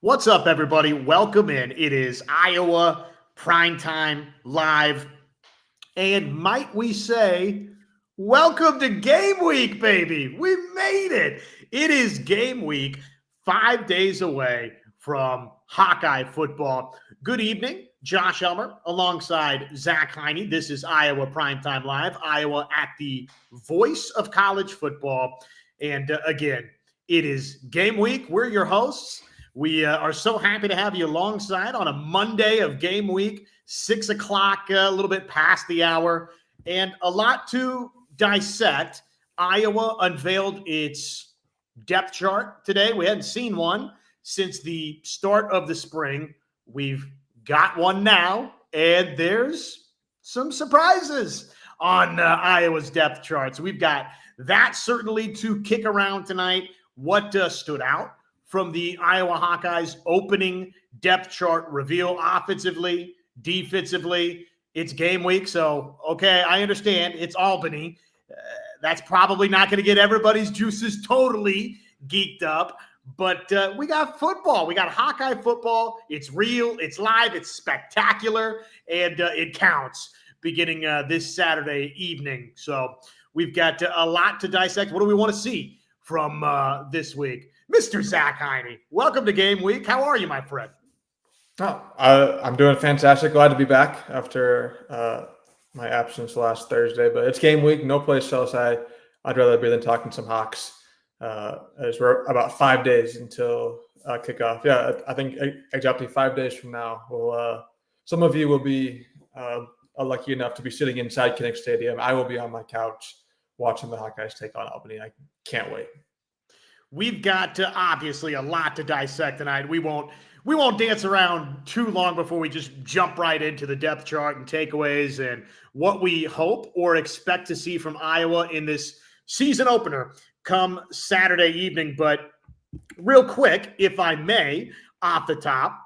What's up, everybody? Welcome in. It is Iowa Primetime Live. And might we say, welcome to game week, baby. We made it. It is game week, 5 days away from Hawkeye football. Good evening, Josh Elmer alongside Zach Heine. This is Iowa Primetime Live, Iowa at the voice of college football. And again, it is game week. We're your hosts. We are so happy to have you alongside on a Monday of game week, 6 o'clock, a little bit past the hour, and a lot to dissect. Iowa unveiled its depth chart today. We hadn't seen one since the start of the spring. We've got one now, and there's some surprises on Iowa's depth chart. So we've got that certainly to kick around tonight. What stood out from the Iowa Hawkeyes opening depth chart reveal offensively, defensively? It's game week, so, okay, I understand. It's Albany. That's probably not going to get everybody's juices totally geeked up, but we got football. We got Hawkeye football. It's real. It's live. It's spectacular, and it counts beginning this Saturday evening. So we've got a lot to dissect. What do we want to see from this week? Mr. Zach Heine, welcome to game week. How are you, my friend? I'm doing fantastic. Glad to be back after my absence last Thursday. But it's game week. No place else I'd rather be than talking some Hawks. As we're about 5 days until kickoff. Yeah, I think exactly 5 days from now, some of you will be lucky enough to be sitting inside Kinnick Stadium. I will be on my couch watching the Hawkeyes take on Albany. I can't wait. We've got obviously a lot to dissect tonight. We won't dance around too long before we just jump right into the depth chart and takeaways and what we hope or expect to see from Iowa in this season opener come Saturday evening. But real quick, if I may, off the top,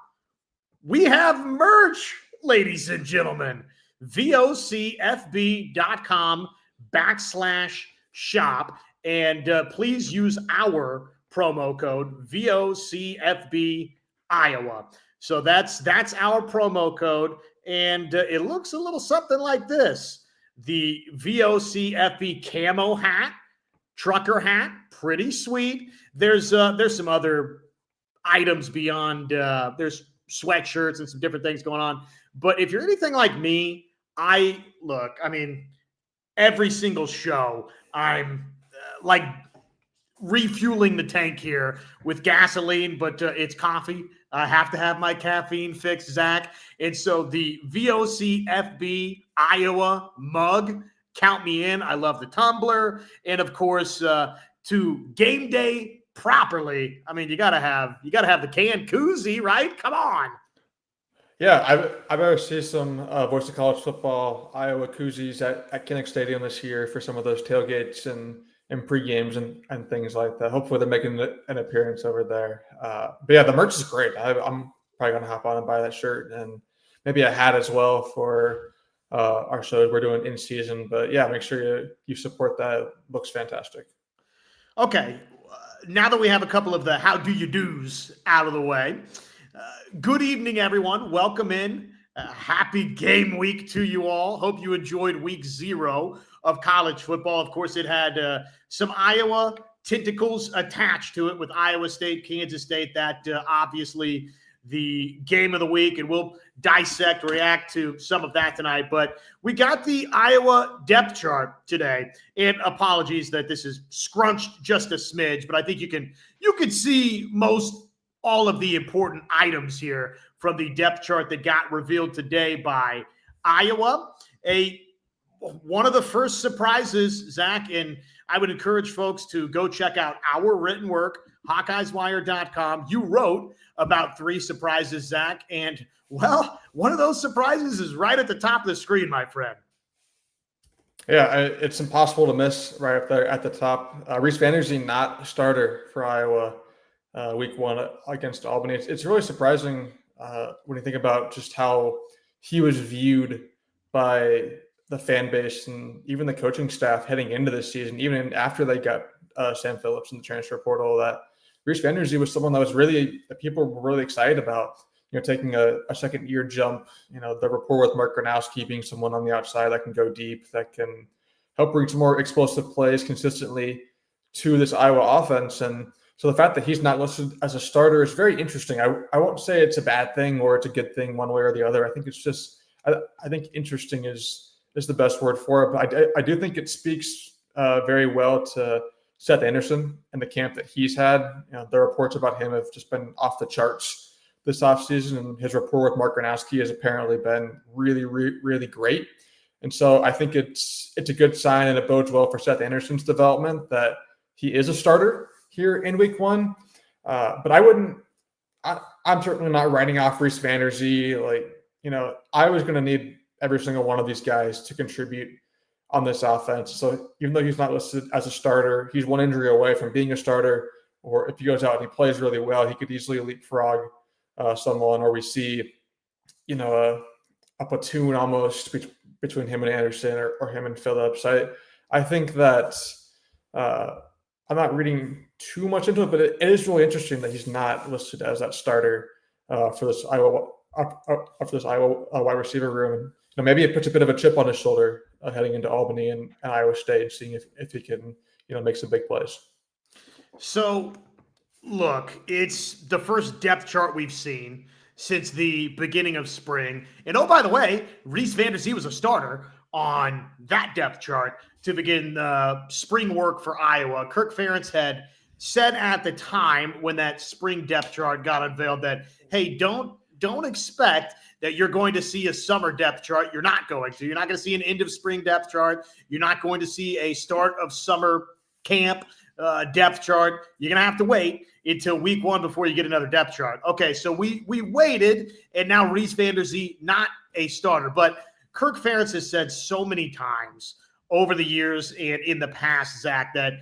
we have merch, ladies and gentlemen. vocfb.com/shop. And please use our promo code VOCFB Iowa. So that's our promo code, and it looks a little something like this: the VOCFB camo hat, trucker hat, pretty sweet. There's some other items beyond. There's sweatshirts and some different things going on. But if you're anything like me, every single show I'm like refueling the tank here with gasoline, but it's coffee. I have to have my caffeine fix, Zach. And so the VOCFB Iowa mug, count me in. I love the tumbler. And of course, to game day properly, you gotta have the canned koozie, right? Come on. Yeah, I've ever seen some Voice of College Football Iowa koozies at Kinnick Stadium this year for some of those tailgates and pre-games and things like that. Hopefully they're making an appearance over there. But yeah, the merch is great. I'm probably going to hop on and buy that shirt and maybe a hat as well for our shows we're doing in season. But yeah, make sure you support that. It looks fantastic. Okay. Now that we have a couple of the how do you do's out of the way, good evening, everyone. Welcome in. Happy game week to you all. Hope you enjoyed week 0 of college football. Of course, it had some Iowa tentacles attached to it with Iowa State, Kansas State. That obviously the game of the week, and we'll react to some of that tonight. But we got the Iowa depth chart today, and apologies that this is scrunched just a smidge, but I think you can see all of the important items here from the depth chart that got revealed today by Iowa. One of the first surprises, Zach, and I would encourage folks to go check out our written work, HawkeyesWire.com. You wrote about 3 surprises, Zach, and, well, one of those surprises is right at the top of the screen, my friend. Yeah, it's impossible to miss right up there at the top. Reese Vanderzee not a starter for Iowa week 1 against Albany. It's really surprising when you think about just how he was viewed by the fan base and even the coaching staff heading into this season, even after they got Sam Phillips in the transfer portal, that Reese Vanderzee was someone that people were really excited about, taking a second year jump. The rapport with Mark Gronowski being someone on the outside that can go deep, that can help bring some more explosive plays consistently to this Iowa offense. And so the fact that he's not listed as a starter is very interesting. I won't say it's a bad thing or it's a good thing one way or the other. I think it's just, I think interesting is the best word for it. But I do think it speaks very well to Seth Anderson and the camp that he's had. The reports about him have just been off the charts this offseason, and his rapport with Mark Gronowski has apparently been really, really, really great. And so I think it's a good sign, and it bodes well for Seth Anderson's development that he is a starter here in week 1. But I'm certainly not writing off Reese Vanderzee. I was going to need every single one of these guys to contribute on this offense. So even though he's not listed as a starter, he's one injury away from being a starter. Or if he goes out and he plays really well, he could easily leapfrog someone, or we see, a platoon almost between him and Anderson or him and Phillips. I think that I'm not reading too much into it, but it is really interesting that he's not listed as that starter for this Iowa wide receiver room. And maybe it puts a bit of a chip on his shoulder heading into Albany and Iowa State, and seeing if he can make some big plays. So, look, it's the first depth chart we've seen since the beginning of spring. And oh, by the way, Reese Vanderzee was a starter on that depth chart to begin spring work for Iowa. Kirk Ferentz had said at the time when that spring depth chart got unveiled that, hey, don't expect that you're going to see a summer depth chart. You're not going to. You're not going to see an end of spring depth chart. You're not going to see a start of summer camp depth chart. You're going to have to wait until week 1 before you get another depth chart. Okay, so we waited, and now Reese Vanderzee, not a starter. But Kirk Ferentz has said so many times over the years and in the past, Zach, that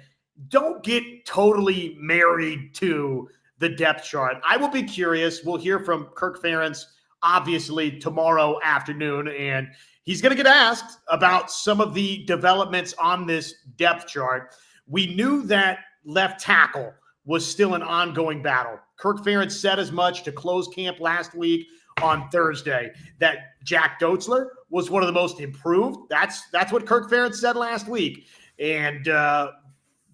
don't get totally married to the depth chart. I will be curious. We'll hear from Kirk Ferentz, obviously, tomorrow afternoon, and he's going to get asked about some of the developments on this depth chart. We knew that left tackle was still an ongoing battle. Kirk Ferentz said as much to close camp last week on Thursday, that Jack Doetzler was one of the most improved. That's what Kirk Ferentz said last week. And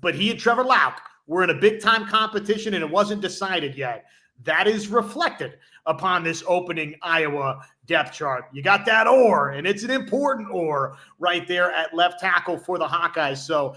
but he and Trevor Lauk were in a big-time competition, and it wasn't decided yet. That is reflected upon this opening Iowa depth chart. You got that or, and it's an important or right there at left tackle for the Hawkeyes. So,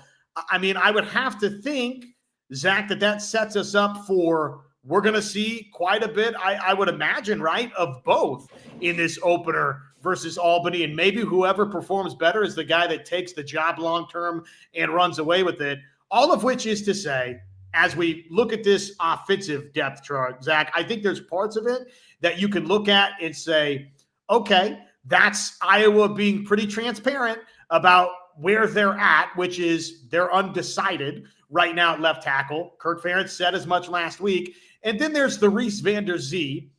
I mean, I would have to think, Zach, that sets us up for we're going to see quite a bit, I would imagine, right, of both in this opener versus Albany. And maybe whoever performs better is the guy that takes the job long-term and runs away with it. All of which is to say, as we look at this offensive depth chart, Zach, I think there's parts of it that you can look at and say, okay, that's Iowa being pretty transparent about where they're at, which is they're undecided right now at left tackle. Kirk Ferentz said as much last week. And then there's the Reese Vanderzee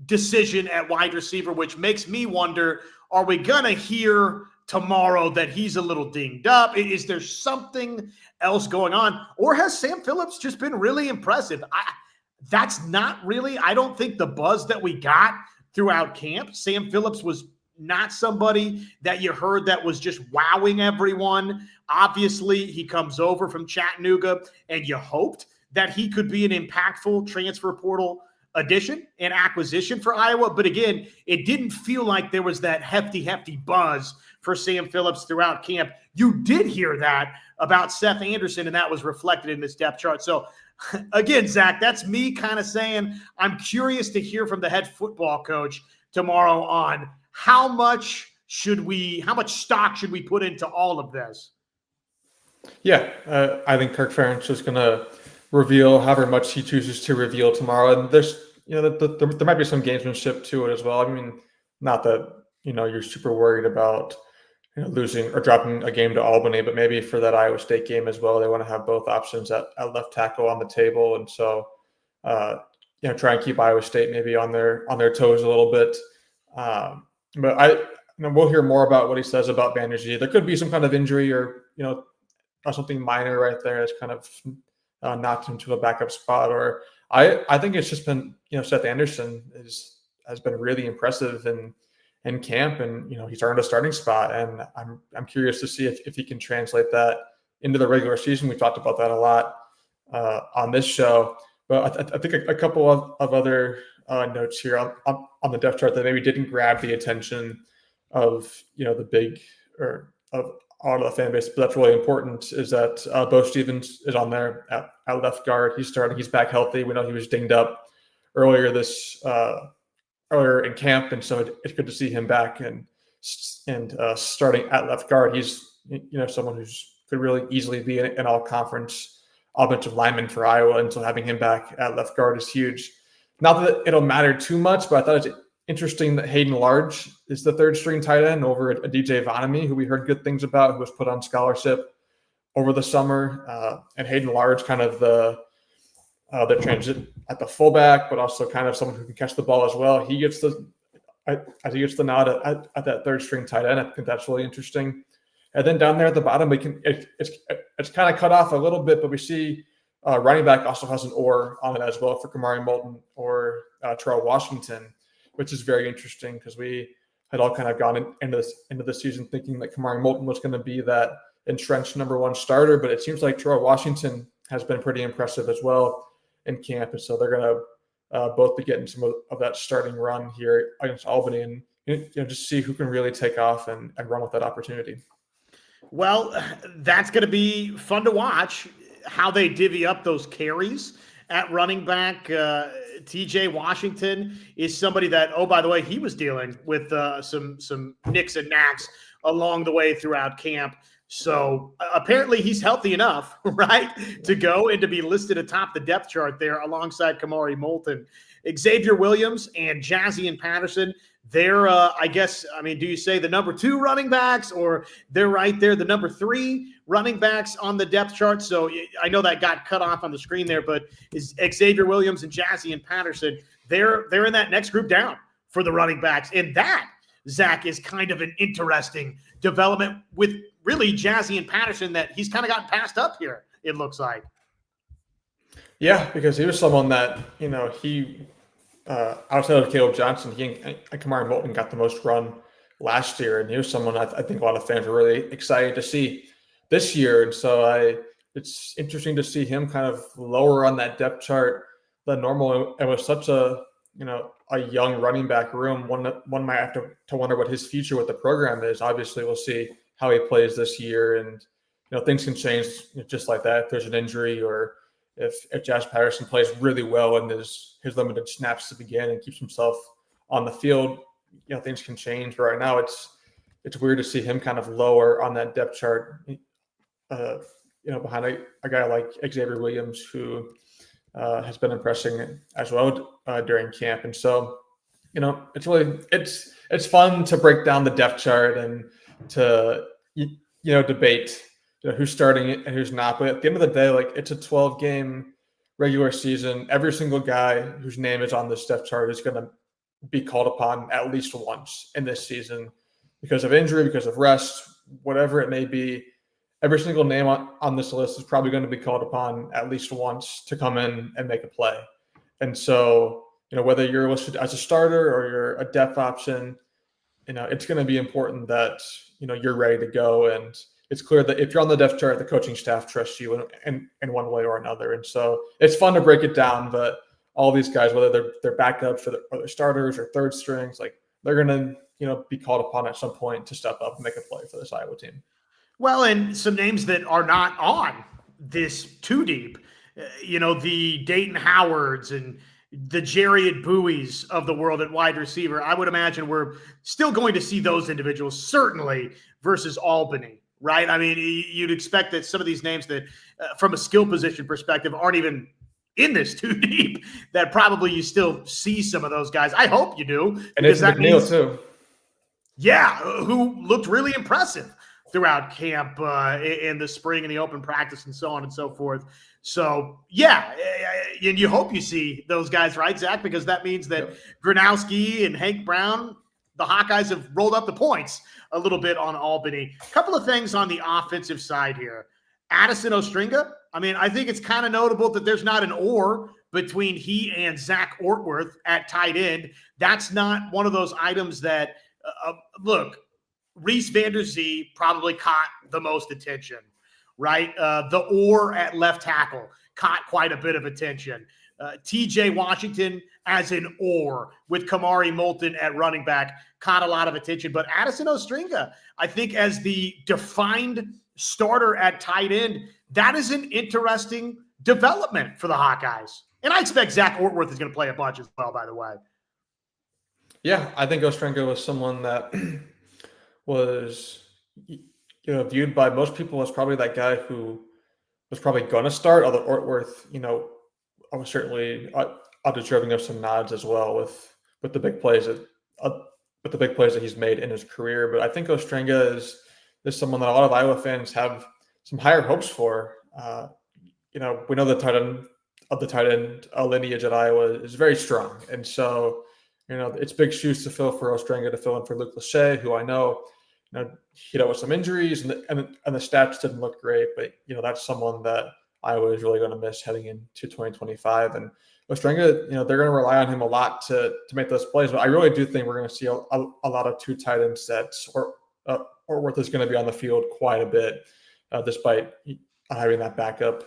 decision at wide receiver, which makes me wonder, are we going to hear tomorrow that he's a little dinged up? Is there something else going on? Or has Sam Phillips just been really impressive? That's not really, I don't think, the buzz that we got throughout camp. Sam Phillips was not somebody that you heard that was just wowing everyone. Obviously, he comes over from Chattanooga, and you hoped that he could be an impactful transfer portal addition and acquisition for Iowa. But again, it didn't feel like there was that hefty buzz for Sam Phillips throughout camp. You did hear that about Seth Anderson, and that was reflected in this depth chart. So again, Zach, that's me kind of saying I'm curious to hear from the head football coach tomorrow on how much stock should we put into all of this? Yeah, I think Kirk Ferentz is going to reveal however much he chooses to reveal tomorrow. And there's, there might be some gamesmanship to it as well. I mean, not that, you're super worried about losing or dropping a game to Albany, but maybe for that Iowa State game as well, they want to have both options at left tackle on the table. And so, try and keep Iowa State maybe on their toes a little bit. But we'll hear more about what he says about Vanderzee. There could be some kind of injury or something minor right there that's kind of knocked him to a backup spot. Or I think it's just been, Seth Anderson has been really impressive in camp, and he's earned a starting spot, and I'm curious to see if he can translate that into the regular season. We talked about that a lot on this show, but I think a couple of other notes here on the depth chart that maybe didn't grab the attention of the big or of all of the fan base, but that's really important, is that Bo Stevens is on there at left guard. He's starting. He's back healthy. We know he was dinged up earlier in camp, and so it's good to see him back and starting at left guard. He's someone who's could really easily be an all-conference offensive lineman for Iowa, and so having him back at left guard is huge. Not that it'll matter too much, but I thought it's interesting that Hayden Large is the third string tight end over a DJ Vonamy, who we heard good things about, who was put on scholarship over the summer. And Hayden Large, kind of the transit at the fullback, but also kind of someone who can catch the ball as well. He gets the nod at that third string tight end. I think that's really interesting. And then down there at the bottom, it's kind of cut off a little bit, but we see running back also has an or on it as well for Kamari Moulton or Terrell Washington, which is very interesting because we had all kind of gone into the season thinking that Kamari Moulton was going to be that entrenched number one starter, but it seems like Terrell Washington has been pretty impressive as well in camp, and so they're going to both be getting some of that starting run here against Albany, and just see who can really take off and run with that opportunity. Well, that's going to be fun to watch, how they divvy up those carries at running back. TJ Washington is somebody that, oh, by the way, he was dealing with some nicks and knacks along the way throughout camp. So apparently he's healthy enough, right, to go and to be listed atop the depth chart there alongside Kamari Moulton. Xavier Williams and Jazzy and Patterson, they're, do you say the number 2 running backs, or they're right there, the number 3 running backs on the depth chart? So I know that got cut off on the screen there, but is Xavier Williams and Jazzy and Patterson, they're in that next group down for the running backs. And that, Zach, is kind of an interesting development with really Jazzy and Patterson, that he's kind of gotten passed up here, it looks like. Yeah, because he was someone that, he outside of Caleb Johnson, he and Kamari Moulton got the most run last year, and he was someone I think a lot of fans were really excited to see this year. And so it's interesting to see him kind of lower on that depth chart than normal, and with such a young running back room, one might have to wonder what his future with the program is. Obviously, we'll see how he plays this year, and things can change just like that if there's an injury, or if Josh Patterson plays really well in his limited snaps to begin and keeps himself on the field, things can change. But right now, it's weird to see him kind of lower on that depth chart, behind a guy like Xavier Williams, who has been impressing as well during camp. And so, it's fun to break down the depth chart and to debate who's starting it and who's not. But at the end of the day, it's a 12-game regular season. Every single guy whose name is on this depth chart is going to be called upon at least once in this season because of injury, because of rest, whatever it may be. Every single name on this list is probably going to be called upon at least once to come in and make a play. And so, whether you're listed as a starter or you're a depth option, it's going to be important that, you're ready to go. And it's clear that if you're on the depth chart, the coaching staff trusts you in one way or another. And so it's fun to break it down, but all these guys, whether they're backups or they're starters or third strings, they're going to, be called upon at some point to step up and make a play for this Iowa team. Well, and some names that are not on this too deep, the Dayton Howards and the Jared Bowies of the world at wide receiver. I would imagine we're still going to see those individuals, certainly, versus Albany, right? I mean, you'd expect that some of these names that, from a skill position perspective, aren't even in this too deep, that probably you still see some of those guys. I hope you do. And it's McNeil, too. Yeah, who looked really impressive throughout camp in the spring and the open practice and so on and so forth. So, yeah, and you hope you see those guys, right, Zach? Because that means that Gronowski and Hank Brown, the Hawkeyes, have rolled up the points a little bit on Albany. A couple of things on the offensive side here. Addison Ostringa, I mean, I think it's kind of notable that there's not an or between he and Zach Ortworth at tight end. That's not one of those items that, look, Reese Vanderzee probably caught the most attention, right? The or at left tackle caught quite a bit of attention. TJ Washington as an or with Kamari Moulton at running back caught a lot of attention. But Addison Ostringa, I think as the defined starter at tight end, that is an interesting development for the Hawkeyes. And I expect Zach Ortworth is going to play a bunch as well, by the way. Yeah, I think Ostringa was someone that was viewed by most people as probably that guy who was probably going to start, although Ortworth, I was certainly deserving of some nods as well with the big plays that he's made in his career. But I think Ostringa is someone that a lot of Iowa fans have some higher hopes for. We know the tight end lineage at Iowa is very strong, and so it's big shoes to fill for Ostringa to fill in for Luke Lachey, who I know he dealt with some injuries and the stats didn't look great, but that's someone that Iowa is really going to miss heading into 2025. And Ostringa, they're going to rely on him a lot to make those plays. But I really do think we're going to see a lot of two tight end sets, or Ortworth is going to be on the field quite a bit, despite having that backup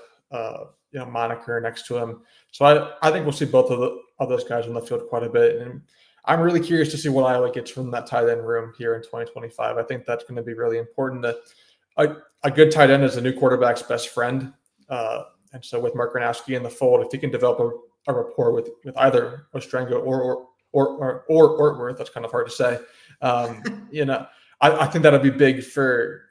moniker next to him. So I think we'll see both of those guys on the field quite a bit. And I'm really curious to see what Iowa gets from that tight end room here in 2025. I think that's going to be really important. A good tight end is a new quarterback's best friend. And so with Mark Gronowski in the fold, if he can develop a rapport with either Ostringa or Ortworth, that's kind of hard to say. I think that'll be big for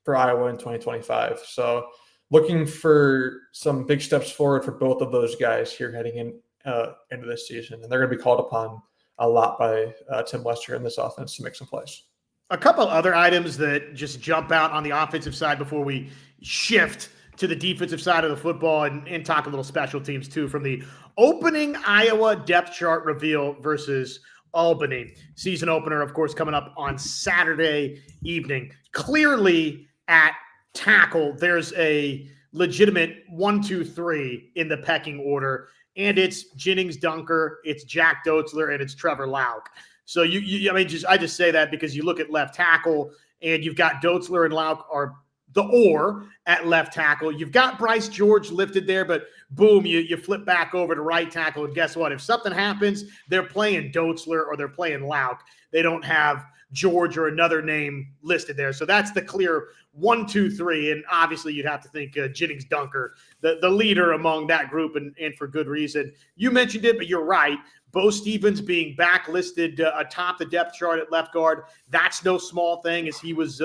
Iowa in 2025. So looking for some big steps forward for both of those guys here heading into this season, and they're going to be called upon a lot by Tim Lester in this offense to make some plays. A couple other items that just jump out on the offensive side before we shift to the defensive side of the football and talk a little special teams too, from the opening Iowa depth chart reveal versus Albany. Season opener, of course, coming up on Saturday evening. Clearly at tackle, there's a legitimate 1, 2, 3 in the pecking order, and it's Jennings Dunker, it's Jack Dotzler, and it's Trevor Lauk. So I just say that because you look at left tackle and you've got Dotzler and Lauk are the or at left tackle. You've got Bryce George lifted there, but boom, you flip back over to right tackle. And guess what? If something happens, they're playing Dotzler or they're playing Lauk. They don't have George or another name listed there. So that's the clear 1, 2, 3. And obviously you'd have to think Jennings Dunker, the leader among that group, and for good reason. You mentioned it, but you're right. Bo Stevens being backlisted atop the depth chart at left guard, that's no small thing, as he was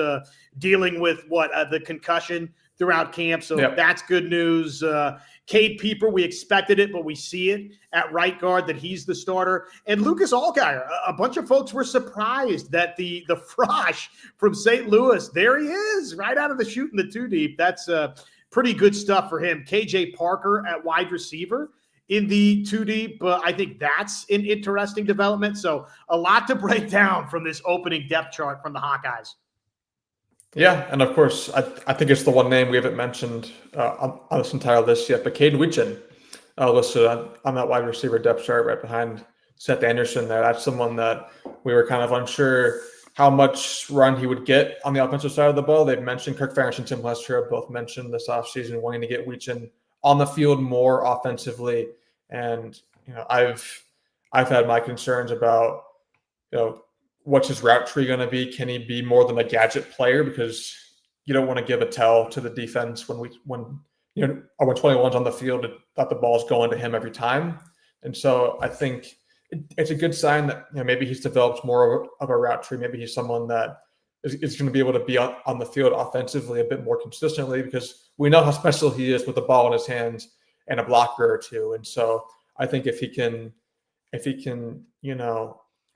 dealing with the concussion throughout camp. So That's good news. Cade Pieper, we expected it, but we see it at right guard that he's the starter. And Lucas Allgaier, a bunch of folks were surprised that the Frosh from St. Louis, there he is, right out of the chute in the 2 deep. That's pretty good stuff for him. KJ Parker at wide receiver in the 2 deep. I think that's an interesting development. So a lot to break down from this opening depth chart from the Hawkeyes. Yeah, and of course, I think it's the one name we haven't mentioned on this entire list yet, but Caden Weechin listed on that wide receiver depth chart right behind Seth Anderson there. That's someone that we were kind of unsure how much run he would get on the offensive side of the ball. They've mentioned Kirk Ferentz and Tim Lester have both mentioned this offseason wanting to get Weechin on the field more offensively. And I've had my concerns about what's his route tree going to be? Can he be more than a gadget player? Because you don't want to give a tell to the defense when 21's on the field that the ball's going to him every time. And so I think it's a good sign that maybe he's developed more of a route tree. Maybe he's someone that is going to be able to be on the field offensively a bit more consistently, because we know how special he is with the ball in his hands and a blocker or two. And so I think if he can,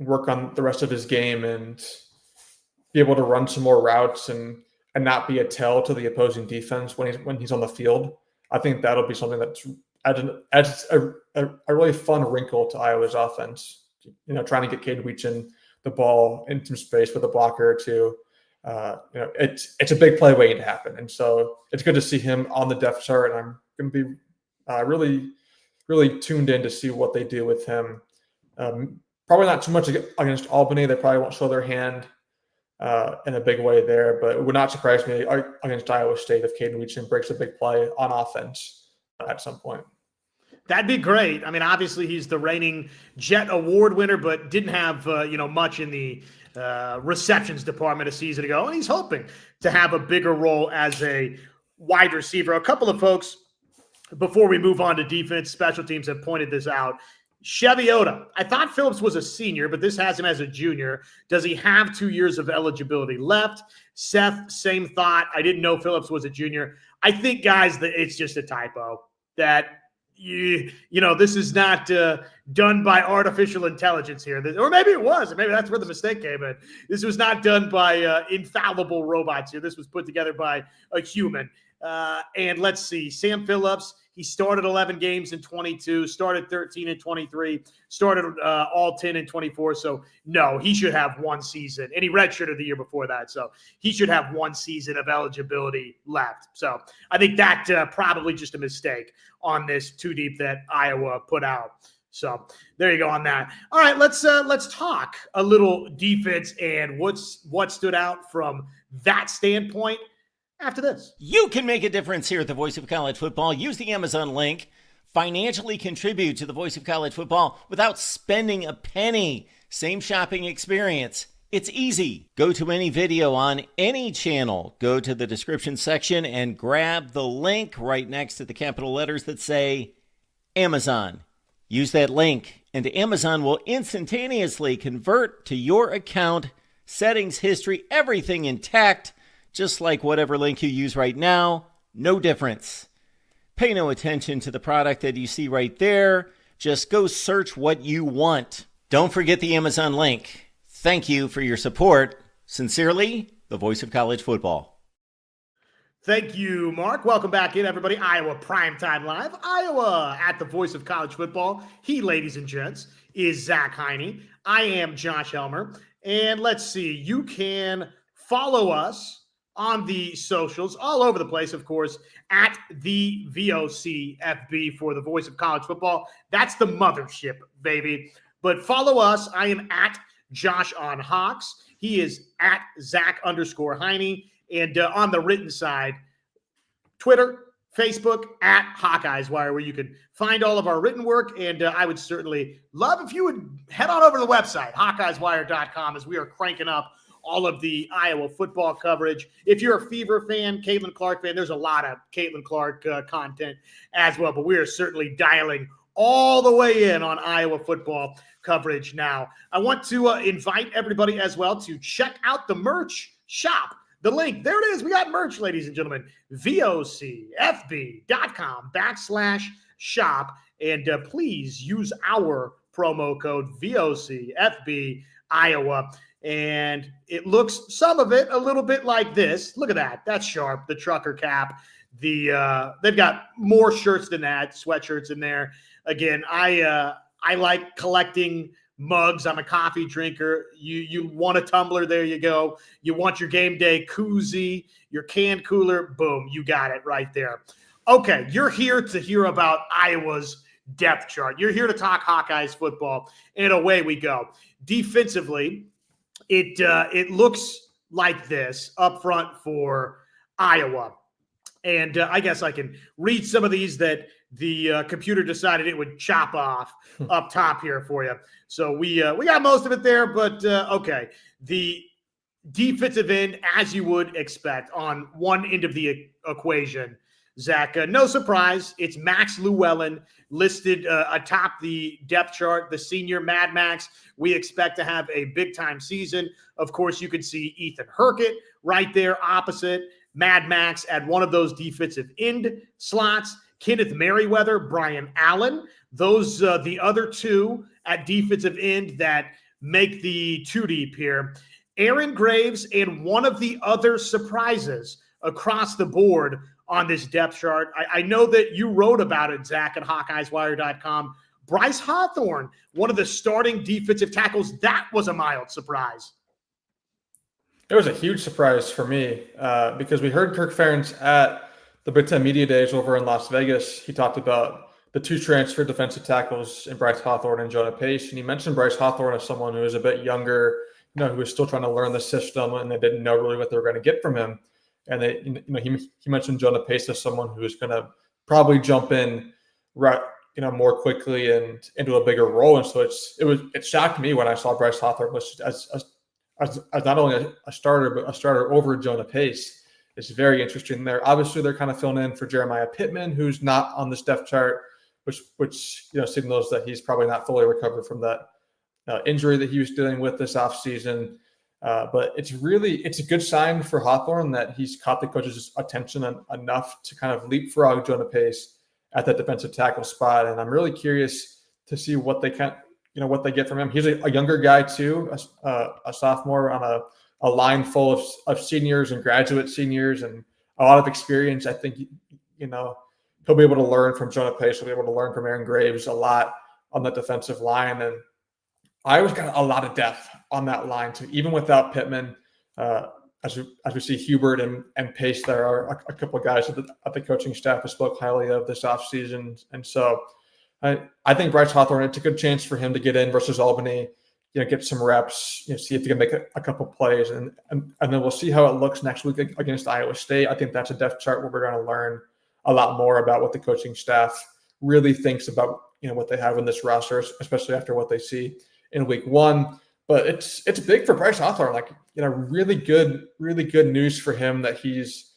work on the rest of his game and be able to run some more routes and not be a tell to the opposing defense when he's on the field, I think that'll be something that's adds a really fun wrinkle to Iowa's offense. Trying to get Caden Weechin the ball in some space with a blocker or two. It's a big play waiting to happen, and so it's good to see him on the depth chart. And going to be really, really tuned in to see what they do with him. Probably not too much against Albany. They probably won't show their hand in a big way there, but it would not surprise me against Iowa State if Caden Weechman breaks a big play on offense at some point. That'd be great. I mean, obviously he's the reigning Jet Award winner, but didn't have much in the receptions department a season ago, and he's hoping to have a bigger role as a wide receiver. A couple of folks, before we move on to defense, special teams have pointed this out. Chevy Oda. I thought Phillips was a senior, but this has him as a junior. Does he have 2 years of eligibility left? Seth, same thought. I didn't know Phillips was a junior. I think, guys, that it's just a typo. That this is not done by artificial intelligence here. Or maybe it was. Maybe that's where the mistake came in. This was not done by infallible robots here. This was put together by a human. And let's see. Sam Phillips, he started 11 games in 22, started 13 in 23, started all 10 in 24. So, no, he should have 1 season. And he redshirted the year before that. So, he should have 1 season of eligibility left. So, I think that probably just a mistake on this 2 deep that Iowa put out. So, there you go on that. All right, let's talk a little defense and what stood out from that standpoint after this. You can make a difference here at the Voice of College Football. Use the Amazon link. Financially contribute to the Voice of College Football without spending a penny. Same shopping experience. It's easy. Go to any video on any channel. Go to the description section and grab the link right next to the capital letters that say Amazon. Use that link and Amazon will instantaneously convert to your account, settings, history, everything intact. Just like whatever link you use right now, no difference. Pay no attention to the product that you see right there. Just go search what you want. Don't forget the Amazon link. Thank you for your support. Sincerely, the Voice of College Football. Thank you, Mark. Welcome back in, everybody. Iowa Primetime Live. Iowa at the Voice of College Football. He, ladies and gents, is Zach Heine. I am Josh Helmer. And let's see, you can follow us on the socials, all over the place, of course, at the VOCFB for the Voice of College Football. That's the mothership, baby. But follow us. I am at Josh on Hawks. He is at Zach_Heine. And on the written side, Twitter, Facebook, at Hawkeyes Wire, where you can find all of our written work. And I would certainly love if you would head on over to the website, HawkeyesWire.com, as we are cranking up all of the Iowa football coverage. If you're a Fever fan, Caitlin Clark fan, there's a lot of Caitlin Clark content as well, but we are certainly dialing all the way in on Iowa football coverage now. I want to invite everybody as well to check out the merch shop. The link, there it is. We got merch, ladies and gentlemen. VOCFB.com/shop. And please use our promo code VOCFB Iowa. And it looks, some of it, a little bit like this. Look at that. That's sharp. The trucker cap. They've got more shirts than that, sweatshirts in there. Again, I like collecting mugs. I'm a coffee drinker. You want a tumbler, there you go. You want your game day koozie, your can cooler, boom, you got it right there. Okay, you're here to hear about Iowa's depth chart. You're here to talk Hawkeyes football, and away we go. Defensively, it looks like this up front for Iowa. And I guess I can read some of these that the computer decided it would chop off up top here for you. So we got most of it there, but okay. The defensive end, as you would expect, on one end of the equation, Zach, no surprise, it's Max Llewellyn listed atop the depth chart, the senior Mad Max. We expect to have a big-time season. Of course, you can see Ethan Herkett right there opposite Mad Max at one of those defensive end slots. Kenneth Merriweather, Brian Allen. Those the other two at defensive end that make the two deep here. Aaron Graves and one of the other surprises across the board on this depth chart. I know that you wrote about it, Zach, at HawkeyesWire.com. Bryce Hawthorne, one of the starting defensive tackles. That was a mild surprise. It was a huge surprise for me because we heard Kirk Ferentz at the Big Ten Media Days over in Las Vegas, he talked about the two transfer defensive tackles in Bryce Hawthorne and Jonah Pace. And he mentioned Bryce Hawthorne as someone who was a bit younger, who was still trying to learn the system, and they didn't know really what they were going to get from him. And he mentioned Jonah Pace as someone who is going to probably jump in right, more quickly and into a bigger role. And so it shocked me when I saw Bryce Hawthorne listed as not only a starter, but a starter over Jonah Pace. It's very interesting there. Obviously, they're kind of filling in for Jeremiah Pittman, who's not on this depth chart, which signals that he's probably not fully recovered from that injury that he was dealing with this offseason. But it's a good sign for Hawthorne that he's caught the coach's attention enough to kind of leapfrog Jonah Pace at that defensive tackle spot. And I'm really curious to see what they what they get from him. He's a younger guy too, a sophomore on a line full of seniors and graduate seniors and a lot of experience. I think, he'll be able to learn from Jonah Pace. He'll be able to learn from Aaron Graves a lot on the defensive line. And Iowa's got a lot of depth on that line too, even without Pittman. As we see Hubert and Pace, there are a couple of guys at the coaching staff who spoke highly of this offseason. And so I think Bryce Hawthorne, it's a good chance for him to get in versus Albany, get some reps, see if he can make a couple plays. And then we'll see how it looks next week against Iowa State. I think that's a depth chart where we're going to learn a lot more about what the coaching staff really thinks about, what they have in this roster, especially after what they see in week one. But it's big for Bryce Hawthorne. Really good news for him that he's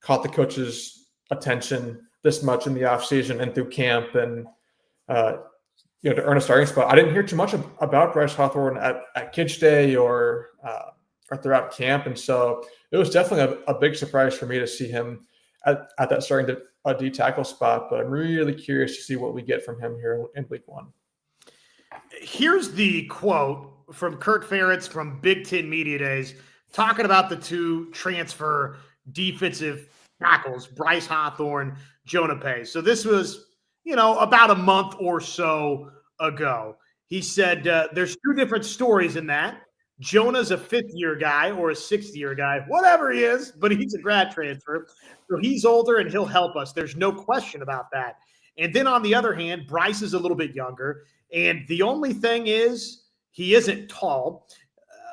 caught the coach's attention this much in the offseason and through camp and, to earn a starting spot. I didn't hear too much about Bryce Hawthorne at Kids Day or throughout camp. And so it was definitely a big surprise for me to see him at that starting D tackle spot. But I'm really curious to see what we get from him here in week one. Here's the quote from Kirk Ferentz from Big Ten Media Days talking about the two transfer defensive tackles, Bryce Hawthorne, Jonah Pace. So this was, about a month or so ago. He said there's two different stories in that. Jonah's a fifth-year guy or a sixth-year guy, whatever he is, but he's a grad transfer. So he's older and he'll help us. There's no question about that. And then on the other hand, Bryce is a little bit younger. And the only thing is he isn't tall.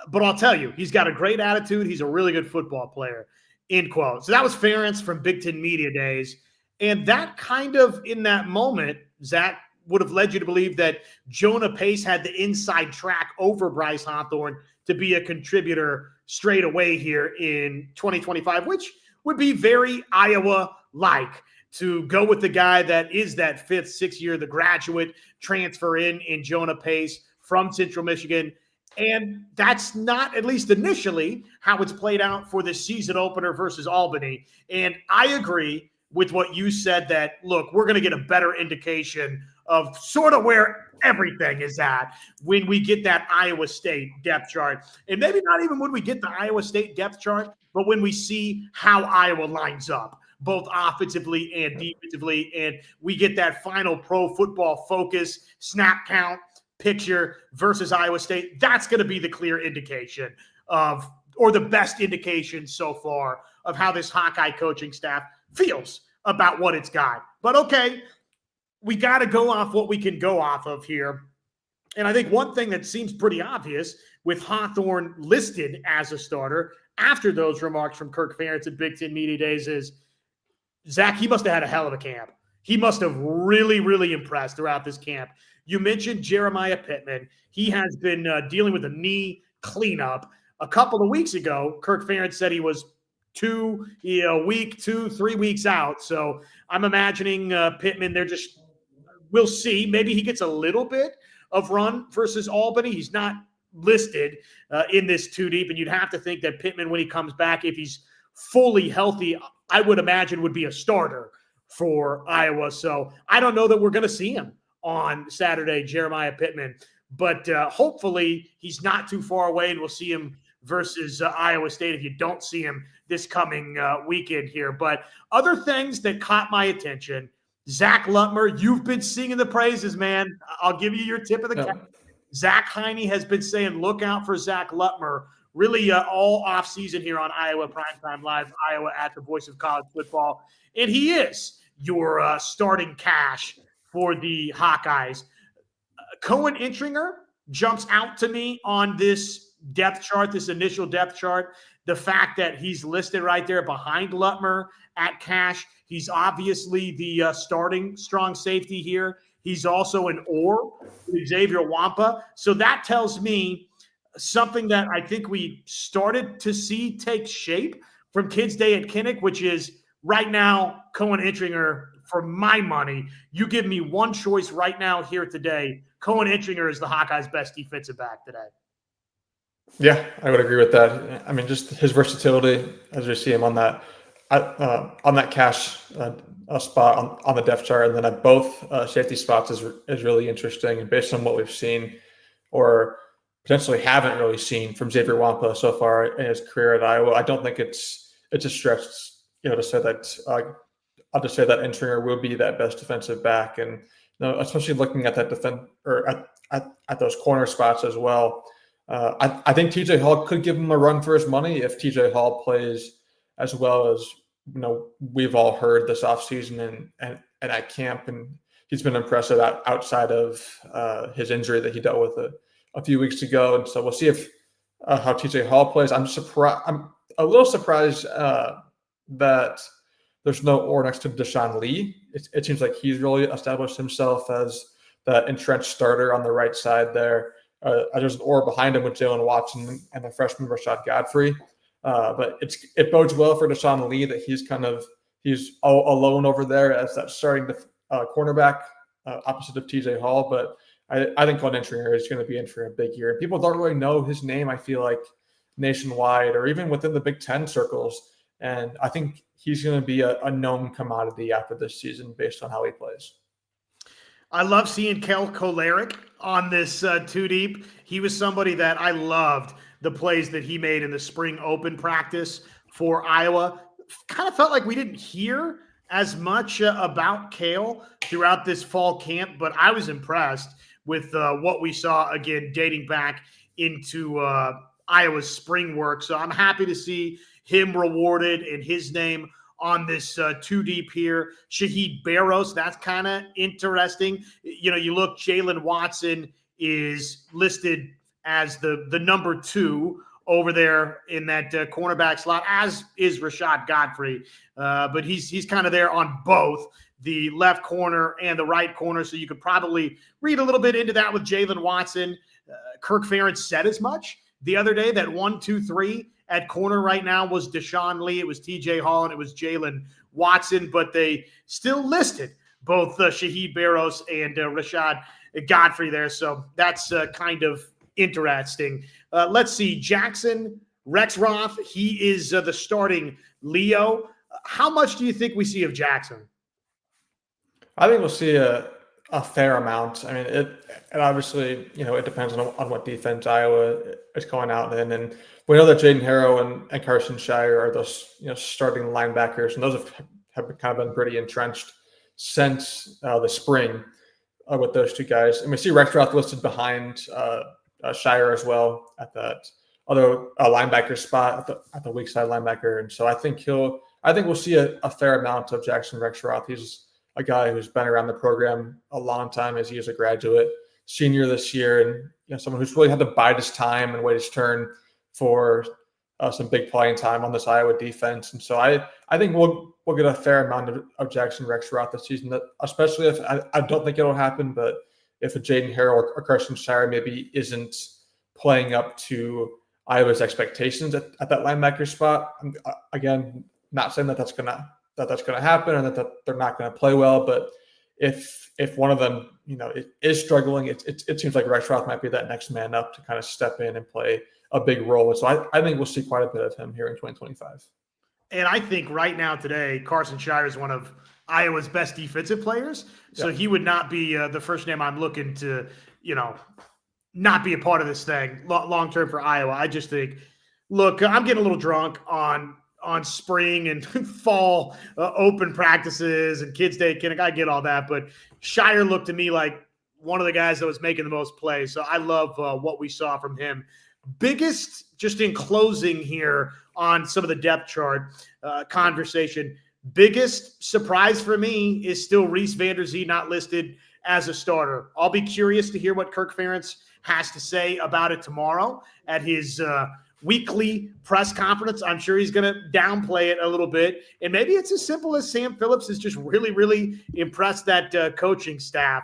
But I'll tell you, he's got a great attitude. He's a really good football player, end quote. So that was Ferentz from Big Ten Media Days. And that kind of, in that moment, Zach, would have led you to believe that Jonah Pace had the inside track over Bryce Hawthorne to be a contributor straight away here in 2025, which would be very Iowa-like, to go with the guy that is that fifth, sixth year, the graduate transfer in Jonah Pace from Central Michigan. And that's not, at least initially, how it's played out for the season opener versus Albany. And I agree with what you said that, look, we're going to get a better indication of sort of where everything is at when we get that Iowa State depth chart. And maybe not even when we get the Iowa State depth chart, but when we see how Iowa lines up, both offensively and defensively, and we get that final Pro Football Focus snap count picture versus Iowa State. That's going to be the clear indication of, or the best indication so far of how this Hawkeye coaching staff feels about what it's got. But okay, we got to go off what we can go off of here. And I think one thing that seems pretty obvious with Hawthorne listed as a starter after those remarks from Kirk Ferentz at Big Ten Media Days is, Zach, he must have had a hell of a camp. He must have really, really impressed throughout this camp. You mentioned Jeremiah Pittman. He has been dealing with a knee cleanup. A couple of weeks ago, Kirk Ferentz said he was 3 weeks out. So I'm imagining Pittman, we'll see. Maybe he gets a little bit of run versus Albany. He's not listed in this two deep, and you'd have to think that Pittman, when he comes back, if he's fully healthy, I would imagine would be a starter for Iowa. So I don't know that we're going to see him on Saturday, Jeremiah Pittman, but hopefully he's not too far away, and we'll see him versus Iowa State if you don't see him this coming weekend here. But other things that caught my attention, Zach Lutmer, you've been singing the praises, man. I'll give you your tip of the cap. Zach Heine has been saying, look out for Zach Lutmer really all off season here on Iowa Primetime Live, Iowa at the voice of college football. And he is your starting cash for the Hawkeyes. Cohen Intringer jumps out to me on this depth chart, this initial depth chart. The fact that he's listed right there behind Lutmer at cash. He's obviously the starting strong safety here. He's also an or Xavier Wampa. So that tells me something that I think we started to see take shape from Kids Day at Kinnick, which is right now Cohen Intringer, for my money. You give me one choice right now here today. Cohen Intringer is the Hawkeyes' best defensive back today. Yeah, I would agree with that. I mean, just his versatility as we see him on that cash spot on the depth chart, and then at both safety spots is really interesting. And based on what we've seen, or potentially haven't really seen from Xavier Wampa so far in his career at Iowa, I don't think it's a stretch, to say that. I'll just say that Intringer will be that best defensive back, and especially looking at that at those corner spots as well. I think TJ Hall could give him a run for his money if TJ Hall plays as well as we've all heard this offseason and at camp, and he's been impressive outside of his injury that he dealt with a few weeks ago. And so we'll see if how TJ Hall plays. I'm a little surprised that there's no or next to Deshaun Lee. It seems like he's really established himself as that entrenched starter on the right side there. There's an or behind him with Jalen Watson and the freshman Rashad Godfrey. But it bodes well for Deshaun Lee that he's all alone over there as that starting cornerback opposite of TJ Hall. But I think Cohen Intringer is going to be in for a big year. People don't really know his name, I feel like, nationwide or even within the Big Ten circles. And I think he's going to be a known commodity after this season based on how he plays. I love seeing Kel Kolarek on this two deep. He was somebody that I loved the plays that he made in the spring open practice for Iowa. Kind of felt like we didn't hear as much about Kale throughout this fall camp, but I was impressed with what we saw, again, dating back into Iowa's spring work. So I'm happy to see him rewarded and his name on this two deep here. Shaheed Barrows, that's kind of interesting. You look, Jalen Watson is listed as the number 2 over there in that cornerback slot, as is Rashad Godfrey. But he's kind of there on both the left corner and the right corner. So you could probably read a little bit into that with Jalen Watson. Kirk Ferentz said as much the other day that 1, 2, 3 at corner right now was Deshaun Lee, it was TJ Hall, and it was Jalen Watson, but they still listed both Shaheed Barrows and Rashad Godfrey there. So that's kind of interesting. Let's see. Jackson Rexroth, he is the starting Leo. How much do you think we see of Jackson? I think we'll see a fair amount. I mean, it obviously, it depends on what defense Iowa is going out in. And we know that Jaden Harrow and Carson Shire are those, starting linebackers, and those have kind of been pretty entrenched since the spring with those two guys. And we see Rexroth listed behind Shire as well at that other linebacker spot at the weak side linebacker. And so I think we'll see a fair amount of Jackson Rexroth. He's a guy who's been around the program a long time as he is a graduate, senior this year, and someone who's really had to bide his time and wait his turn for some big playing time on this Iowa defense. And so I think we'll get a fair amount of Jackson Rexroth this season, especially if I don't think it'll happen, but if a Jaden Harrow or Carson Shire maybe isn't playing up to Iowa's expectations at that linebacker spot. Again, not saying that's going to happen and that they're not going to play well, but if one of them, is struggling, it seems like Rexroth might be that next man up to kind of step in and play a big role. So I think we'll see quite a bit of him here in 2025. And I think right now today, Carson Shire is one of Iowa's best defensive players. So he would not be the first name I'm looking to, not be a part of this thing long-term for Iowa. I just think, look, I'm getting a little drunk on spring and fall open practices and Kids Day. I get all that. But Shire looked to me like one of the guys that was making the most plays. So I love what we saw from him Biggest, just in closing here on some of the depth chart conversation, biggest surprise for me is still Reese Vanderzee not listed as a starter. I'll be curious to hear what Kirk Ferentz has to say about it tomorrow at his weekly press conference. I'm sure he's going to downplay it a little bit. And maybe it's as simple as Sam Phillips has just really, really impressed that coaching staff.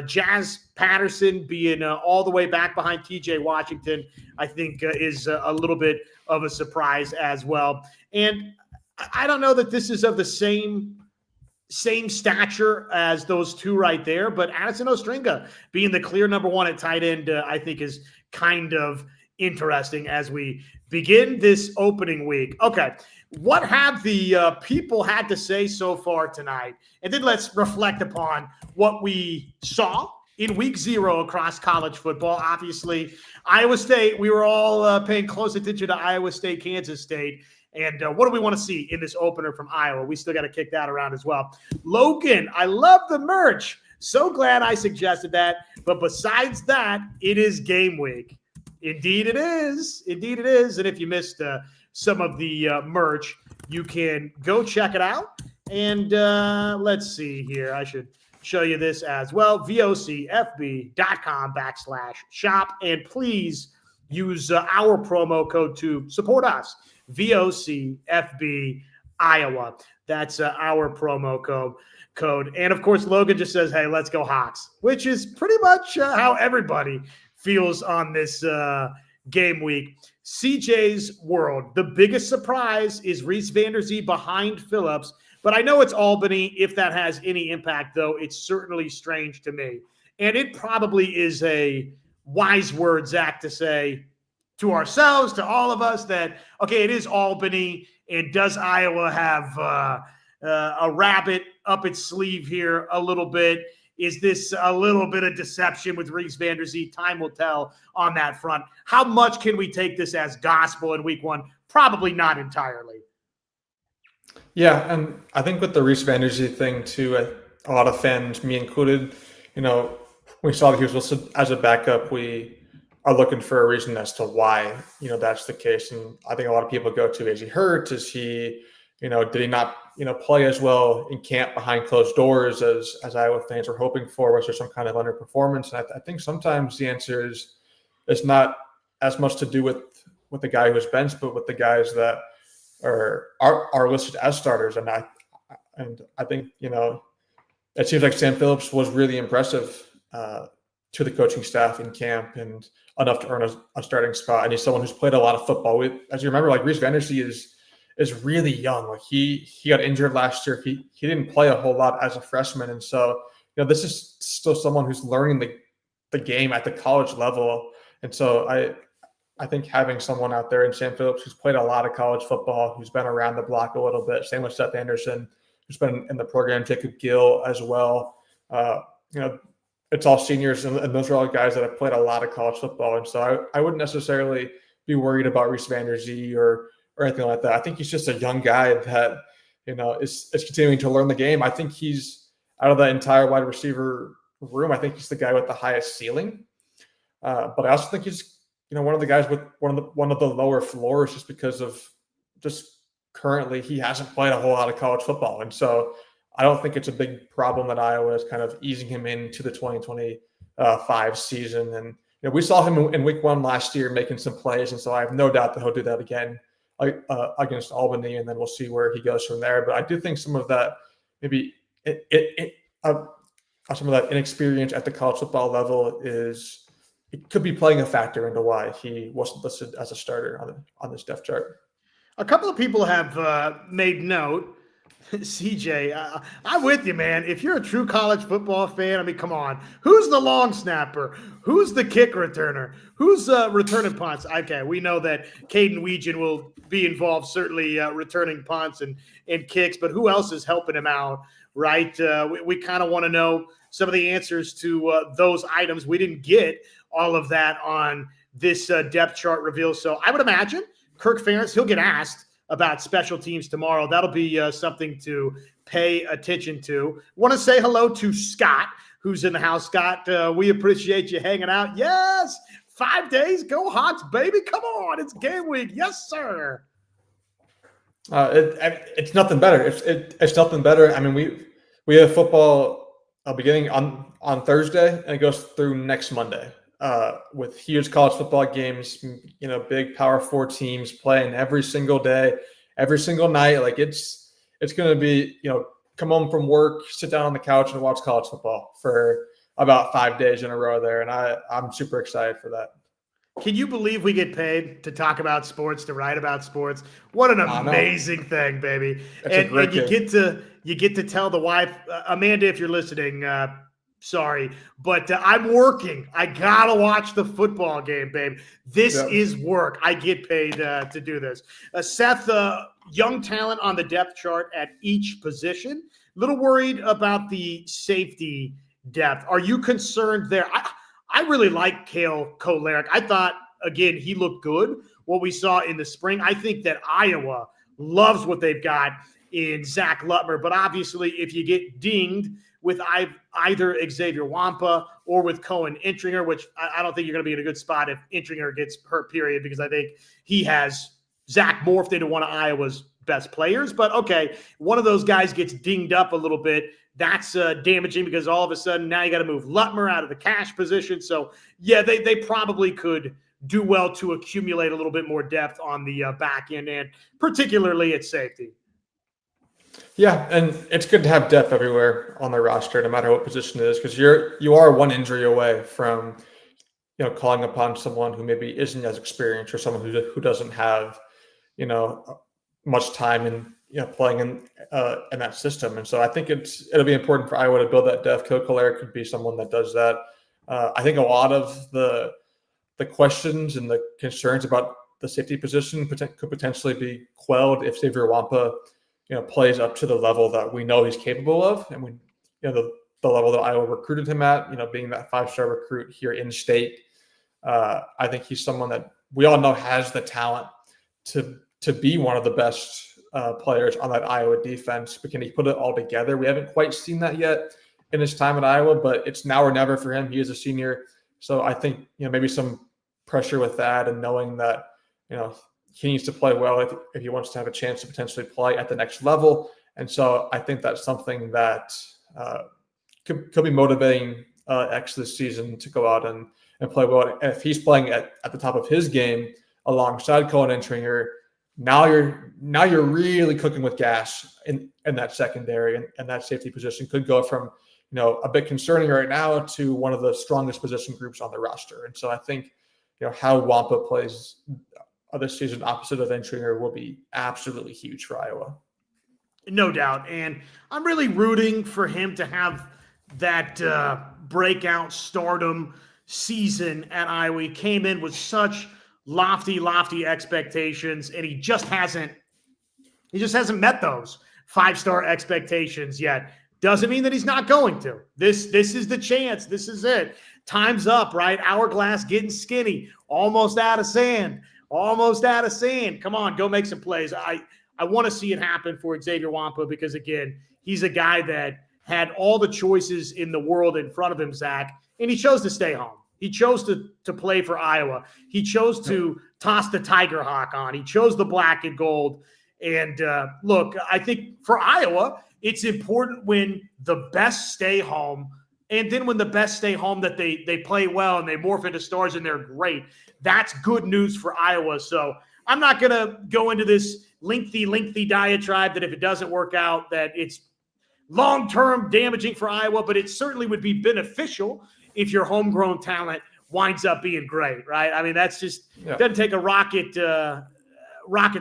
Jazz Patterson being all the way back behind TJ Washington, I think is a little bit of a surprise as well. And I don't know that this is of the same stature as those two right there, but Addison Ostringa being the clear number one at tight end, I think is kind of interesting as we begin this opening week. Okay, what have the people had to say so far tonight? And then let's reflect upon what we saw in week 0 across college football. Obviously, Iowa State, we were all paying close attention to Iowa State, Kansas State. And what do we want to see in this opener from Iowa? We still got to kick that around as well. Logan, I love the merch. So glad I suggested that. But besides that, it is game week. Indeed it is. Indeed it is. And if you missed some of the merch, you can go check it out. And let's see here. I should show you this as well. vocfb.com/shop. And please use our promo code to support us. VOCFB Iowa. That's our promo code. And of course, Logan just says, hey, let's go Hawks, which is pretty much how everybody feels on this game week. CJ's world. The biggest surprise is Reese Vanderzee behind Phillips, but I know it's Albany. If that has any impact, though, it's certainly strange to me. And it probably is a wise word, Zach, to say to ourselves, to all of us, that, okay, it is Albany, and does Iowa have a rabbit up its sleeve here a little bit? Is this a little bit of deception with Reese Vanderzee? Time will tell on that front. How much can we take this as gospel in week 1? Probably not entirely. Yeah, and I think with the Reese Vanderzee thing too, a lot of fans, me included, when we saw that he was listed as a backup, we are looking for a reason as to why, that's the case. And I think a lot of people go to, is he hurt? Is he, did he not, play as well in camp behind closed doors as Iowa fans were hoping for? Was there some kind of underperformance? And I think sometimes the answer is it's not as much to do with the guy who's benched, but with the guys that are listed as starters. And I think, it seems like Sam Phillips was really impressive to the coaching staff in camp and enough to earn a starting spot. And he's someone who's played a lot of football. As you remember, like Reese Vanderzee is really young. Like he got injured last year. He didn't play a whole lot as a freshman. And so, this is still someone who's learning the game at the college level. And so I think having someone out there in Sam Phillips who's played a lot of college football, who's been around the block a little bit, same with Seth Anderson, who's been in the program, Jacob Gill as well. It's all seniors, and those are all guys that have played a lot of college football. And so I wouldn't necessarily be worried about Reese Vanderzee or anything like that. I think he's just a young guy that, is continuing to learn the game. I think he's, out of the entire wide receiver room, I think he's the guy with the highest ceiling. But I also think he's, one of the guys with one of the lower floors, just because of just currently he hasn't played a whole lot of college football. And so I don't think it's a big problem that Iowa is kind of easing him into the 2025 season. And we saw him in week 1 last year making some plays, and so I have no doubt that he'll do that again against Albany, and then we'll see where he goes from there. But I do think some of that, maybe some of that inexperience at the college football level it could be playing a factor into why he wasn't listed as a starter on this depth chart. A couple of people have made note. CJ, I'm with you, man. If you're a true college football fan, I mean, come on. Who's the long snapper? Who's the kick returner? Who's returning punts? Okay, we know that Caden Weegan will be involved, certainly returning punts and kicks, but who else is helping him out, right? We kind of want to know some of the answers to those items. We didn't get all of that on this depth chart reveal, so I would imagine Kirk Ferentz, he'll get asked about special teams tomorrow. That'll be something to pay attention to. Want to say hello to Scott, who's in the house. Scott, we appreciate you hanging out. Yes, 5 days. Go Hawks, baby. Come on. It's game week. Yes, sir. It's nothing better. It's nothing better. I mean, we have football beginning on Thursday, and it goes through next Monday with huge college football games. Big Power 4 teams playing every single day, every single night. Like it's going to be come home from work, sit down on the couch, and watch college football for about 5 days in a row there, and I'm super excited for that. Can you believe we get paid to talk about sports, to write about sports? What an amazing thing, baby! And you get to tell the wife, Amanda, if you're listening, sorry, but I'm working. I gotta watch the football game, babe. This is work. I get paid to do this. Seth, young talent on the depth chart at each position. Little worried about the safety depth. Are you concerned there? I really like Kale Kolarek. I thought, again, he looked good, what we saw in the spring. I think that Iowa loves what they've got in Zach Lutmer. But obviously, if you get dinged with either Xavier Wampa or with Cohen Intringer, which I don't think you're going to be in a good spot if Intringer gets hurt, period, because I think he has Zach morphed into one of Iowa's best players. But, okay, one of those guys gets dinged up a little bit. That's damaging because all of a sudden now you got to move Lutmer out of the cash position. So, yeah, they probably could do well to accumulate a little bit more depth on the back end and particularly at safety. Yeah, and it's good to have depth everywhere on the roster, no matter what position it is, because you are one injury away from calling upon someone who maybe isn't as experienced or someone who doesn't have much time in playing in that system. And so I think it'll be important for Iowa to build that depth. Kolarek could be someone that does that. I think a lot of the questions and the concerns about the safety position could potentially be quelled if Xavier Wampa plays up to the level that we know he's capable of, and the level that Iowa recruited him at, being that 5-star recruit here in state. I think he's someone that we all know has the talent to be one of the best players on that Iowa defense. But can he put it all together? We haven't quite seen that yet in his time at Iowa, but it's now or never for him. He is a senior. So I think, maybe some pressure with that, and knowing that, he needs to play well if he wants to have a chance to potentially play at the next level. And so I think that's something that could be motivating X this season to go out and play well. And if he's playing at the top of his game alongside Cohen Intringer, now you're really cooking with gas in that secondary, and that safety position could go from a bit concerning right now to one of the strongest position groups on the roster. And so I think how Wampa plays this season opposite of Intringer will be absolutely huge for Iowa. No doubt. And I'm really rooting for him to have that breakout stardom season at Iowa. He came in with such lofty expectations, and he just hasn't met those 5-star expectations yet. Doesn't mean that he's not going to. This is the chance. This is it. Time's up, right? Hourglass getting skinny. Almost out of sand. Come on, go make some plays. I want to see it happen for Xavier Wampa because, again, he's a guy that had all the choices in the world in front of him, Zach, and he chose to stay home. He chose to play for Iowa. He chose to toss the Tiger Hawk on. He chose the black and gold. And look, I think for Iowa, it's important when the best stay home, and then when the best stay home that they play well and they morph into stars and they're great. That's good news for Iowa. So I'm not going to go into this lengthy diatribe that if it doesn't work out, that it's long-term damaging for Iowa, but it certainly would be beneficial if your homegrown talent winds up being great, right? I mean, that's just doesn't take a rocket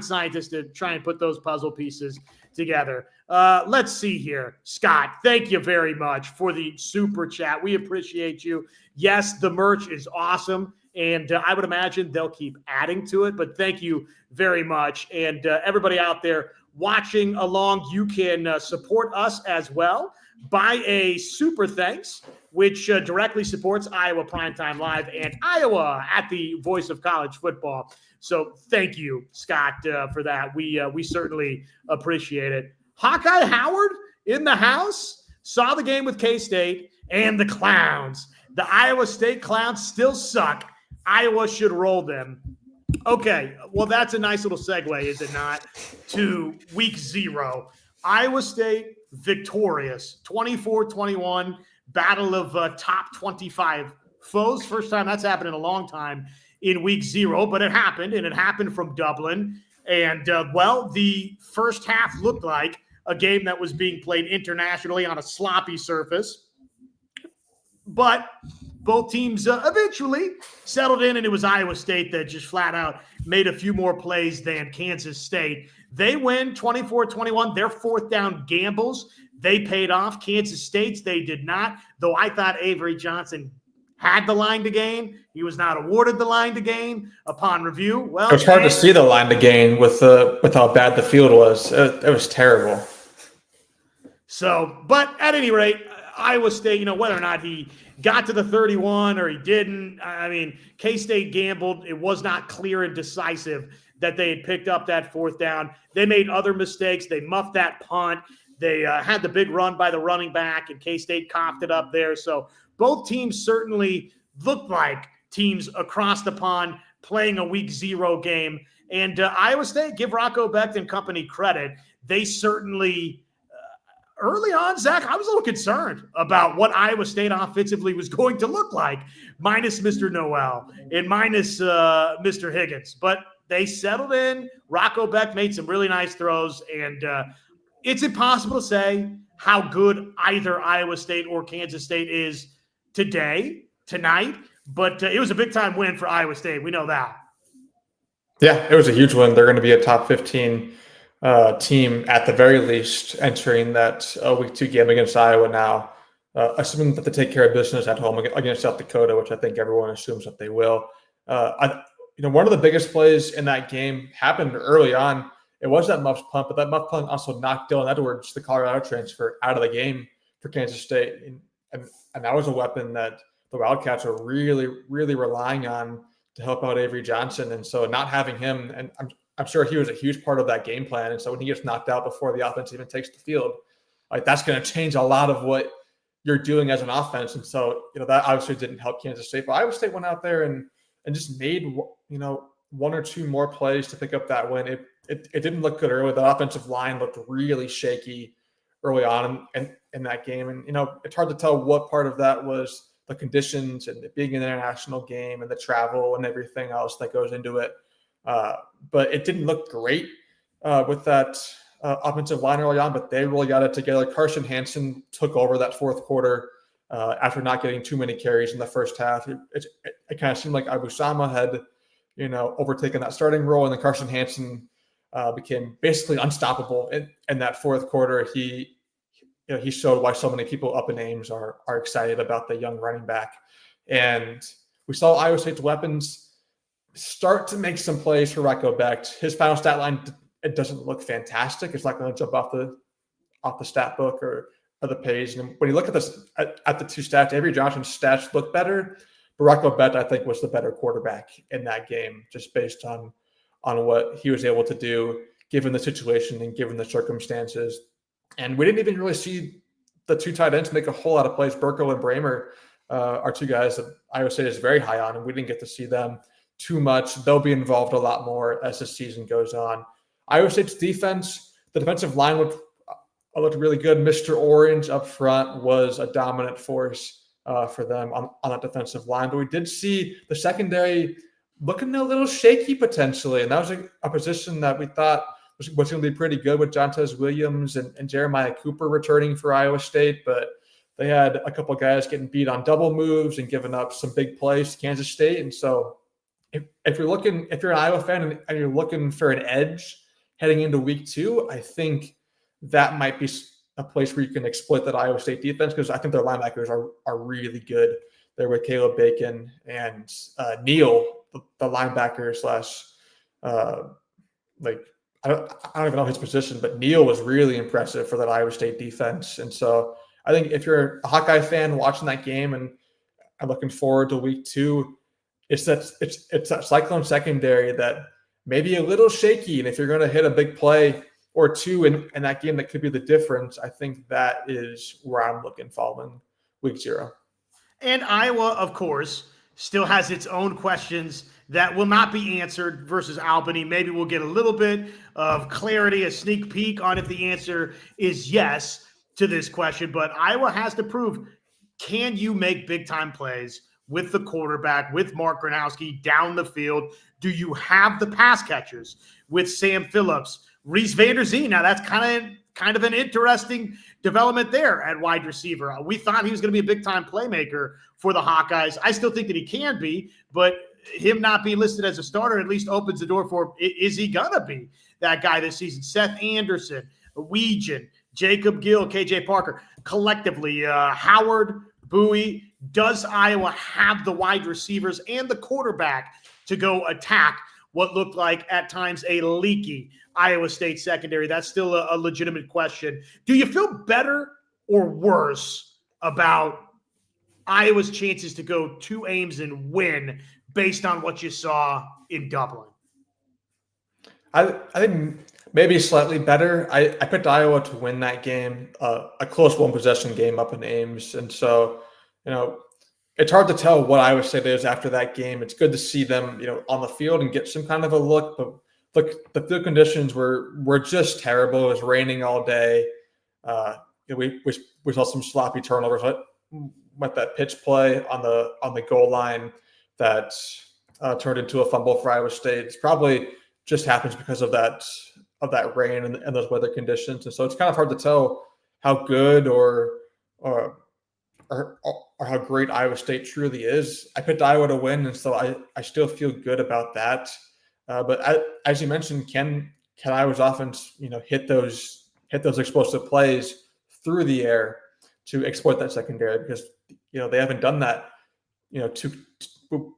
scientist to try and put those puzzle pieces together. Let's see here. Scott, thank you very much for the super chat. We appreciate you. Yes, the merch is awesome, and I would imagine they'll keep adding to it, but thank you very much. And everybody out there watching along, you can support us as well. Buy a super thanks, which directly supports Iowa Primetime Live and Iowa at the Voice of College Football. So thank you, Scott, for that. We certainly appreciate it. Hawkeye Howard in the house, saw the game with K-State and the Clowns. The Iowa State Clowns still suck. Iowa should roll them. Okay, well, that's a nice little segue, is it not, to week 0. Iowa State victorious, 24-21, battle of top 25 foes. First time that's happened in a long time in week 0, but it happened, and it happened from Dublin. And, the first half looked like a game that was being played internationally on a sloppy surface. But both teams eventually settled in, and it was Iowa State that just flat out made a few more plays than Kansas State. They win 24-21. Their fourth down gambles, they paid off. Kansas State's, they did not, though I thought Avery Johnson had the line to gain. He was not awarded the line to gain upon review. Well, it was hard to see the line to gain with how bad the field was. It was terrible. So, but at any rate, Iowa State, whether or not he got to the 31 or he didn't, I mean, K-State gambled. It was not clear and decisive that they had picked up that fourth down. They made other mistakes. They muffed that punt. They had the big run by the running back, and K-State coughed it up there. So both teams certainly looked like teams across the pond playing a week 0 game. And Iowa State, give Rocco Becht and company credit. They certainly early on, Zach, I was a little concerned about what Iowa State offensively was going to look like, minus Mr. Noel and minus Mr. Higgins. But they settled in. Rocco Becht made some really nice throws, and it's impossible to say how good either Iowa State or Kansas State is tonight, but it was a big-time win for Iowa State. We know that. Yeah, it was a huge win. They're going to be a top 15 team at the very least entering that week 2 game against Iowa now, assuming that they take care of business at home against South Dakota, which I think everyone assumes that they will. One of the biggest plays in that game happened early on. It was that muff punt, but that muff punt also knocked Dylan Edwards, the Colorado transfer, out of the game for Kansas State. And that was a weapon that the Wildcats are really, really relying on to help out Avery Johnson. And so not having him, and I'm sure he was a huge part of that game plan. And so when he gets knocked out before the offense even takes the field, that's going to change a lot of what you're doing as an offense. And so, that obviously didn't help Kansas State. But Iowa State went out there and just made, 1 or 2 more plays to pick up that win. It didn't look good early. The offensive line looked really shaky early on in that game. And, it's hard to tell what part of that was the conditions and it being an international game and the travel and everything else that goes into it. But it didn't look great with that offensive line early on, but they really got it together. Carson Hansen took over that fourth quarter after not getting too many carries in the first half. It kind of seemed like Abu Sama had, overtaken that starting role, and then Carson Hansen became basically unstoppable in that fourth quarter. He showed why so many people up in Ames are excited about the young running back. And we saw Iowa State's weapons start to make some plays for Rocco Becht. His final stat line, it doesn't look fantastic. It's not going to jump off the stat book or the page. And when you look at this at the 2 stats, Avery Johnson's stats look better, but Rocco Becht, I think, was the better quarterback in that game, just based on what he was able to do given the situation and given the circumstances. And we didn't even really see the 2 tight ends make a whole lot of plays. Burko and Bramer are 2 guys that Iowa State is very high on, and we didn't get to see them too much. They'll be involved a lot more as the season goes on. Iowa State's defense, the defensive line looked really good. Mr. Orange up front was a dominant force for them on that defensive line. But we did see the secondary looking a little shaky potentially, and that was a position that we thought was going to be pretty good with Jontez Williams and Jeremiah Cooper returning for Iowa State, but they had a couple of guys getting beat on double moves and giving up some big plays to Kansas State. And so if you're an Iowa fan and you're looking for an edge heading into week 2, I think that might be a place where you can exploit that Iowa State defense, because I think their linebackers are really good. They're with Caleb Bacon and Neal, the linebacker / I don't even know his position, but Neal was really impressive for that Iowa State defense. And so I think if you're a Hawkeye fan watching that game and looking forward to week 2, it's that Cyclone secondary that may be a little shaky. And if you're going to hit a big play or 2 in that game that could be the difference, I think that is where I'm looking following week 0. And Iowa, of course, still has its own questions that will not be answered versus Albany. Maybe we'll get a little bit of clarity, a sneak peek on if the answer is yes to this question. But Iowa has to prove, can you make big-time plays with the quarterback, with Mark Gronowski down the field? Do you have the pass catchers with Sam Phillips, Reese Vanderzee? Now, that's kind of an interesting development there at wide receiver. We thought he was going to be a big-time playmaker for the Hawkeyes. I still think that he can be, but him not being listed as a starter at least opens the door for, is he going to be that guy this season? Seth Anderson, Weegan, Jacob Gill, KJ Parker, collectively, Howard, Bowie. Does Iowa have the wide receivers and the quarterback to go attack what looked like at times a leaky Iowa State secondary? That's still a legitimate question. Do you feel better or worse about Iowa's chances to go to Ames and win based on what you saw in Dublin? I think maybe slightly better. I picked Iowa to win that game, a close one-possession game up in Ames. And so, it's hard to tell what Iowa State is after that game. It's good to see them, on the field and get some kind of a look. But look, the field conditions were just terrible. It was raining all day. We saw some sloppy turnovers with that pitch play on the goal line that turned into a fumble for Iowa State. It's probably just happens because of that rain and those weather conditions. And so it's kind of hard to tell how good or how great Iowa State truly is. I picked Iowa to win, and so I still feel good about that. But as you mentioned, can Iowa's offense hit those explosive plays through the air to exploit that secondary? Because they haven't done that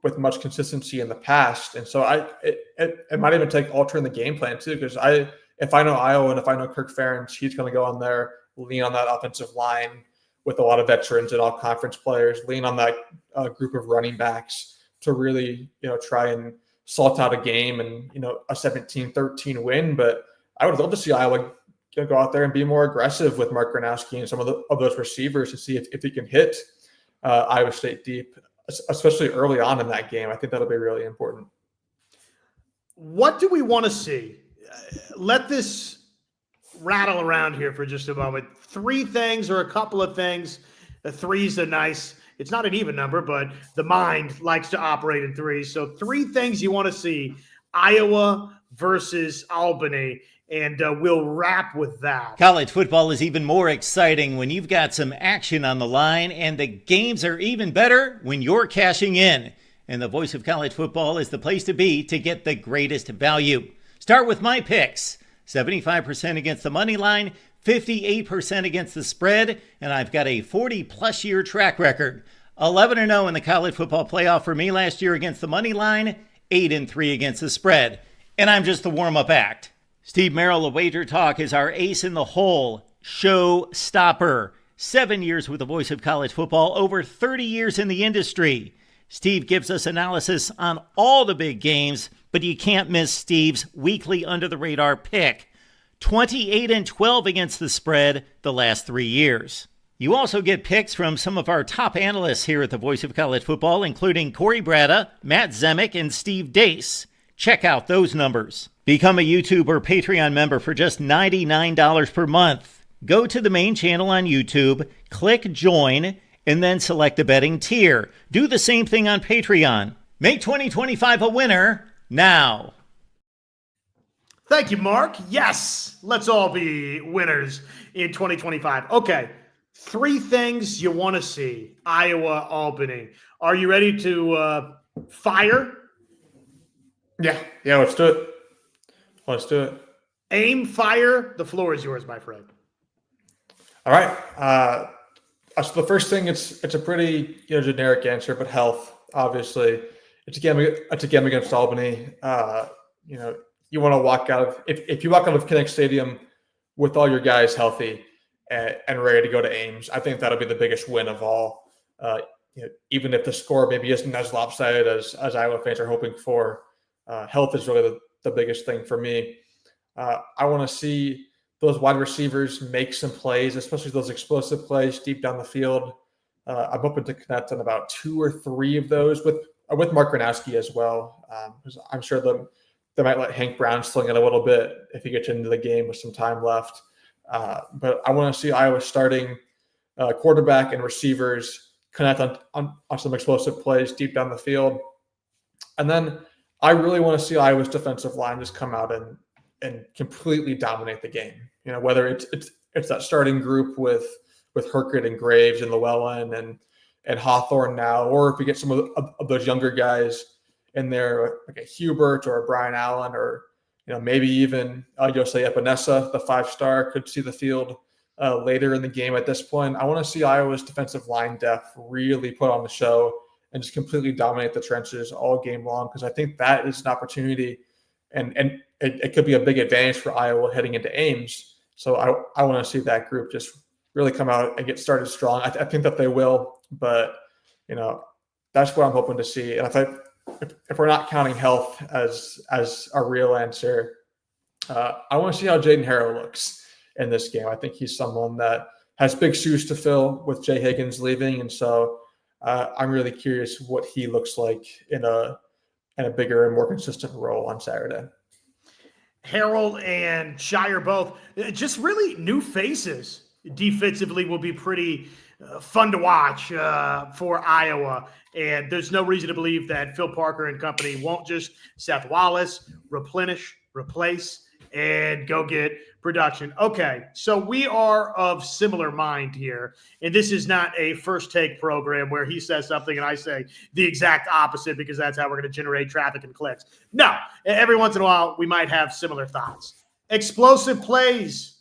with much consistency in the past. And so it might even take altering the game plan too, because if I know Iowa and if I know Kirk Ferentz, he's going to go on there, lean on that offensive line with a lot of veterans and all conference players, lean on that group of running backs to really try and salt out a game and a 17-13 win. But I would love to see Iowa go out there and be more aggressive with Mark Gronowski and some of those receivers to see if he can hit Iowa State deep, especially early on in that game. I think that'll be really important. What do we want to see? Let this rattle around here for just a moment. 3 things or a couple of things. The 3's it's not an even number, but the mind likes to operate in 3s. So 3 things you want to see Iowa versus Albany. And we'll wrap with that. College football is even more exciting when you've got some action on the line, and the games are even better when you're cashing in. And the Voice of College Football is the place to be to get the greatest value. Start with my picks. 75% against the money line, 58% against the spread, and I've got a 40-plus year track record. 11-0 in the college football playoff for me last year against the money line, 8-3 against the spread. And I'm just the warm-up act. Steve Merrill of Wager Talk is our ace in the hole, show stopper. 7 years with the Voice of College Football, over 30 years in the industry. Steve gives us analysis on all the big games, but you can't miss Steve's weekly under-the-radar pick. 28-12 against the spread the last 3 years. You also get picks from some of our top analysts here at the Voice of College Football, including Corey Bratta, Matt Zemek, and Steve Dace. Check out those numbers. Become a YouTube or Patreon member for just $99 per month. Go to the main channel on YouTube, click join, and then select a betting tier. Do the same thing on Patreon. Make 2025 a winner now. Thank you, Mark. Yes, let's all be winners in 2025. Okay, 3 things you want to see. Iowa, Albany. Are you ready to fire? Yeah, let's do it. Let's do it. Aim, fire. The floor is yours, my friend. All right. So the first thing, it's a pretty generic answer, but health, obviously. It's a game against Albany. You want to walk out of if you walk out of Kinnick Stadium with all your guys healthy and ready to go to Ames, I think that'll be the biggest win of all. Even if the score maybe isn't as lopsided as Iowa fans are hoping for, health is really the biggest thing for me. I want to see those wide receivers make some plays, especially those explosive plays deep down the field. I'm hoping to connect on about 2 or 3 of those with Mark Gronowski as well, because I'm sure they might let Hank Brown sling it a little bit if he gets into the game with some time left. But I want to see Iowa starting quarterback and receivers connect on some explosive plays deep down the field. And then I really want to see Iowa's defensive line just come out and completely dominate the game. Whether it's that starting group with Herkett and Graves and Llewellyn and Hawthorne now, or if we get some of those younger guys in there, like a Hubert or a Brian Allen, or maybe even Jose Epinesa, the 5-star, could see the field later in the game. At this point, I want to see Iowa's defensive line depth really put on the show and just completely dominate the trenches all game long, because I think that is an opportunity, and it could be a big advantage for Iowa heading into Ames. So I want to see that group just really come out and get started strong. I think that they will, but that's what I'm hoping to see. And if we're not counting health as a real answer, I want to see how Jaden Harrow looks in this game. I think he's someone that has big shoes to fill with Jay Higgins leaving, and so I'm really curious what he looks like in a bigger and more consistent role on Saturday. Harold and Shire both just really new faces defensively will be pretty fun to watch for Iowa. And there's no reason to believe that Phil Parker and company won't just Seth Wallace, replenish, replace, and go get production. Okay, so we are of similar mind here. And this is not a first take program where he says something and I say the exact opposite because that's how we're going to generate traffic and clicks. No, every once in a while we might have similar thoughts. Explosive plays,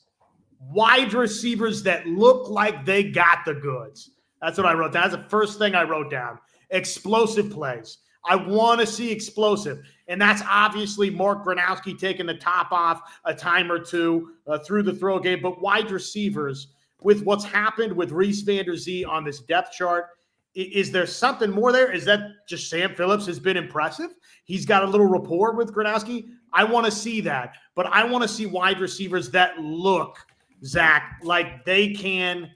wide receivers that look like they got the goods. That's what I wrote down. That's the first thing I wrote down. Explosive plays. I want to see explosive. And that's obviously Mark Gronowski taking the top off a time or two through the throw game. But wide receivers, with what's happened with Reese Vander-Zee on this depth chart, is there something more there? Is that just Sam Phillips has been impressive? He's got a little rapport with Gronowski. I want to see that. But I want to see wide receivers that look, Zach, like they can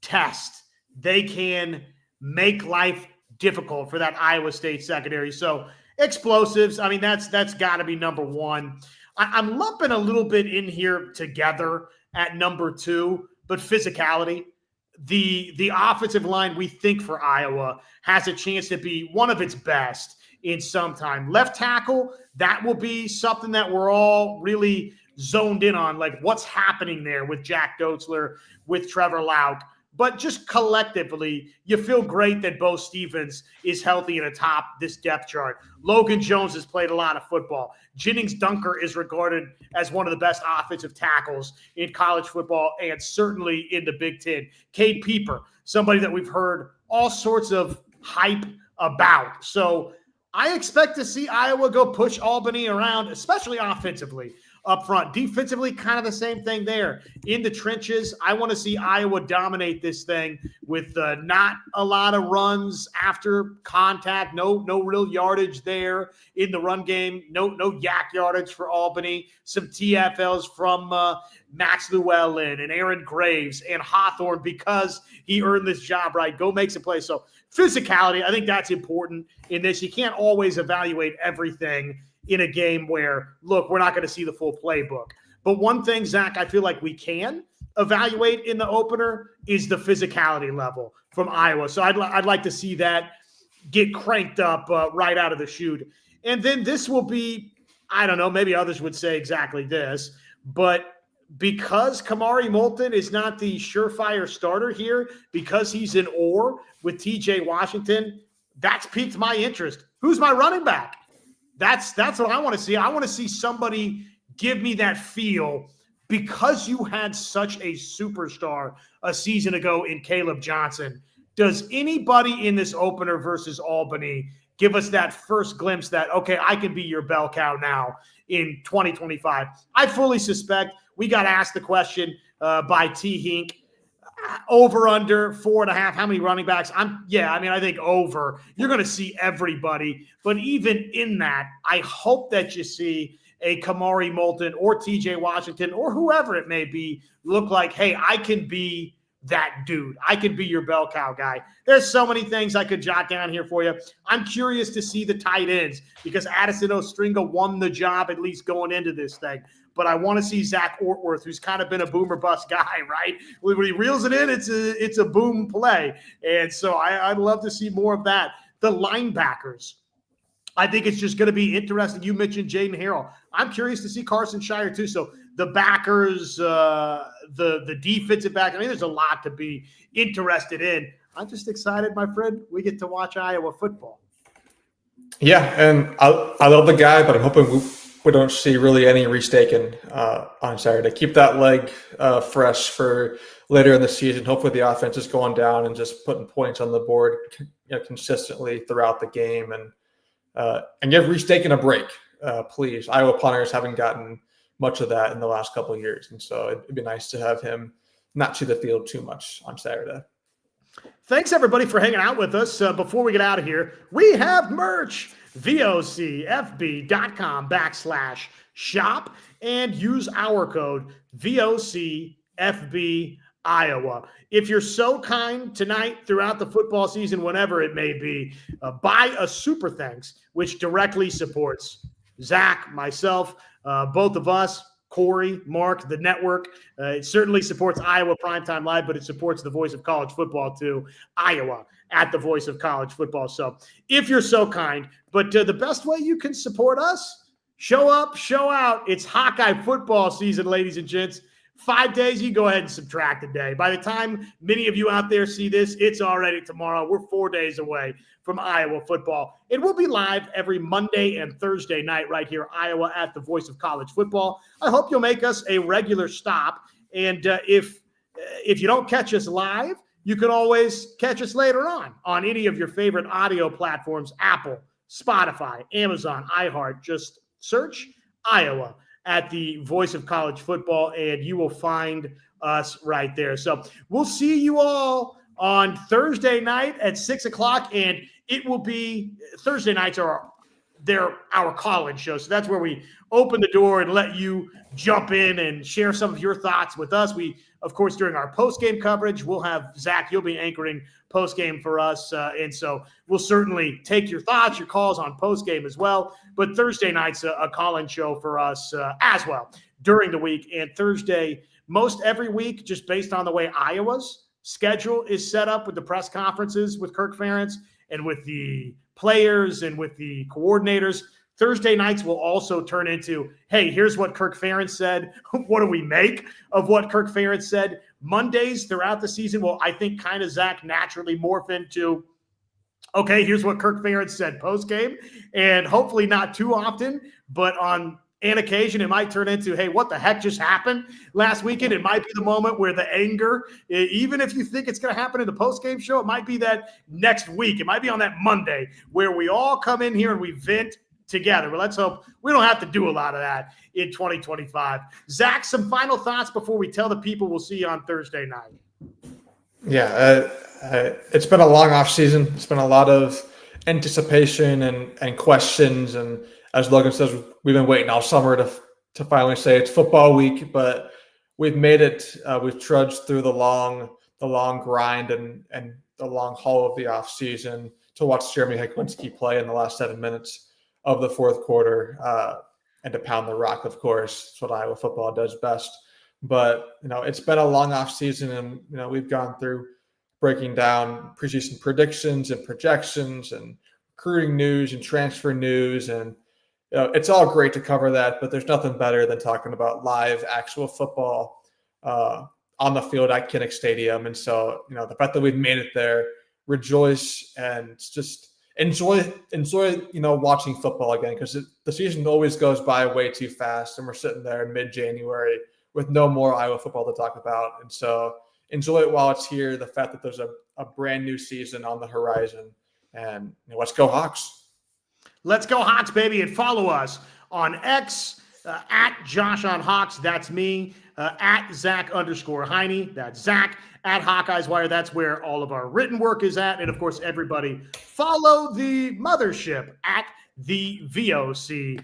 test. They can make life difficult for that Iowa State secondary. So explosives, I mean, that's got to be number one. I'm lumping a little bit in here together at number 2, but physicality. The offensive line, we think, for Iowa has a chance to be one of its best in some time. Left tackle, that will be something that we're all really zoned in on, like what's happening there with Jack Dotzler, with Trevor Lauk. But just collectively, you feel great that Bo Stevens is healthy and atop this depth chart. Logan Jones has played a lot of football. Jennings Dunker is regarded as one of the best offensive tackles in college football and certainly in the Big Ten. Cade Pieper, somebody that we've heard all sorts of hype about. So I expect to see Iowa go push Albany around, especially offensively. Up front, defensively, kind of the same thing there. In the trenches, I want to see Iowa dominate this thing with not a lot of runs after contact, no real yardage there in the run game, no yak yardage for Albany, some TFLs from Max Llewellyn and Aaron Graves and Hawthorne because he earned this job right. Go make some plays. So physicality, I think that's important in this. You can't always evaluate everything in a game where, look, we're not going to see the full playbook. But one thing, Zach, I feel like we can evaluate in the opener is the physicality level from Iowa. So I'd like to see that get cranked up right out of the chute. And then this will be, I don't know, maybe others would say exactly this, but because Kamari Moulton is not the surefire starter here, because he's an or with TJ Washington, that's piqued my interest. Who's my running back? That's what I want to see. I want to see somebody give me that feel because you had such a superstar a season ago in Caleb Johnson. Does anybody in this opener versus Albany give us that first glimpse that, okay, I can be your bell cow now in 2025? I fully suspect we got asked the question by T. Hink. Over, under 4.5. How many running backs? I think over. You're going to see everybody. But even in that, I hope that you see a Kamari Moulton or TJ Washington or whoever it may be look like, hey, I can be that dude. I could be your bell cow guy. There's so many things I could jot down here for you. I'm curious to see the tight ends because Addison Ostringa won the job at least going into this thing. But I want to see Zach Ortworth, who's kind of been a boomer bust guy, right? When he reels it in, it's a boom play. And so I'd love to see more of that. The linebackers, I think it's just going to be interesting. You mentioned Jaden Harrell. I'm curious to see Carson Shire too. So the backers, the defensive back, I mean, there's a lot to be interested in. I'm just excited, my friend. We get to watch Iowa football. Yeah, and I love the guy, but I'm hoping we don't see really any restaking on Saturday. Keep that leg fresh for later in the season. Hopefully the offense is going down and just putting points on the board consistently throughout the game, and give restaking a break, please. Iowa punters haven't gotten much of that in the last couple of years, and so it'd be nice to have him not see the field too much on Saturday. Thanks, everybody, for hanging out with us. Before we get out of here, we have merch. VOCFB.com/shop and use our code VOCFB Iowa. If you're so kind tonight throughout the football season, whenever it may be, buy a super thanks, which directly supports Zach, myself, both of us, Corey, Mark, the network. It certainly supports Iowa Primetime Live, but it supports the voice of college football too, Iowa at the voice of college football. So if you're so kind, but the best way you can support us, show up, show out. It's Hawkeye football season, ladies and gents. 5 days, you go ahead and subtract a day. By the time many of you out there see this, it's already tomorrow. We're 4 days away from Iowa football. It will be live every Monday and Thursday night right here, Iowa at the voice of college football. I hope you'll make us a regular stop. And if you don't catch us live, you can always catch us later on any of your favorite audio platforms, Apple, Spotify, Amazon, iHeart. Just search Iowa at the voice of college football, and you will find us right there. So we'll see you all on Thursday night at 6 o'clock, and it will be Thursday nights are our call-in show. So that's where we open the door and let you jump in and share some of your thoughts with us. We, of course, during our post-game coverage, we'll have Zach, you'll be anchoring post-game for us. And so we'll certainly take your thoughts, your calls on post-game as well. But Thursday night's a call-in show for us as well during the week. And Thursday, most every week, just based on the way Iowa's schedule is set up with the press conferences with Kirk Ferentz and with the players and with the coordinators, Thursday nights will also turn into, hey, here's what Kirk Ferentz said. What do we make of what Kirk Ferentz said? Mondays throughout the season will, I think, kind of, Zach, naturally morph into, okay, here's what Kirk Ferentz said post-game. And hopefully not too often, but on an occasion, it might turn into, hey, what the heck just happened last weekend? It might be the moment where the anger, even if you think it's going to happen in the post-game show, it might be that next week. It might be on that Monday where we all come in here and we vent together. But let's hope we don't have to do a lot of that in 2025. Zach, some final thoughts before we tell the people we'll see you on Thursday night. Yeah, it's been a long off season. It's been a lot of anticipation and questions. And as Logan says, we've been waiting all summer to finally say it's football week, but we've made it. We've trudged through the long grind and the long haul of the off season to watch Jeremy Hekwinski play in the last 7 minutes of the fourth quarter and to pound the rock, of course. That's what Iowa football does best. But, it's been a long off season, and, we've gone through breaking down preseason predictions and projections and recruiting news and transfer news. And, it's all great to cover that, but there's nothing better than talking about live actual football on the field at Kinnick Stadium. And so, the fact that we've made it there, rejoice and just enjoy watching football again, because the season always goes by way too fast, and we're sitting there in mid-January with no more Iowa football to talk about. And so enjoy it while it's here, the fact that there's a brand new season on the horizon, and let's go Hawks. Let's go Hawks, baby. And follow us on X at Josh on Hawks. That's me. At Zach_Heine. That's Zach. At Hawkeyes Wire. That's where all of our written work is at. And of course, everybody follow the mothership at the VOCFB.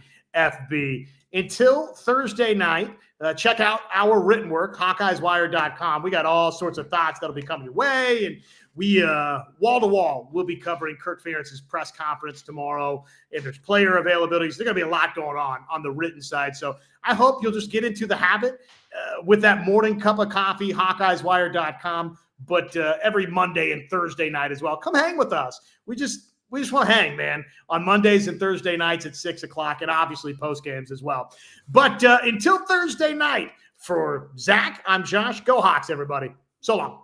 Until Thursday night, check out our written work, HawkeyesWire.com. We got all sorts of thoughts that'll be coming your way. And we, wall to wall, we'll be covering Kirk Ferentz's press conference tomorrow. If there's player availabilities, there's going to be a lot going on the written side. So I hope you'll just get into the habit with that morning cup of coffee, HawkeyesWire.com. But every Monday and Thursday night as well, come hang with us. We just want to hang, man, on Mondays and Thursday nights at 6 o'clock, and obviously post games as well. But until Thursday night, for Zach, I'm Josh. Go Hawks, everybody. So long.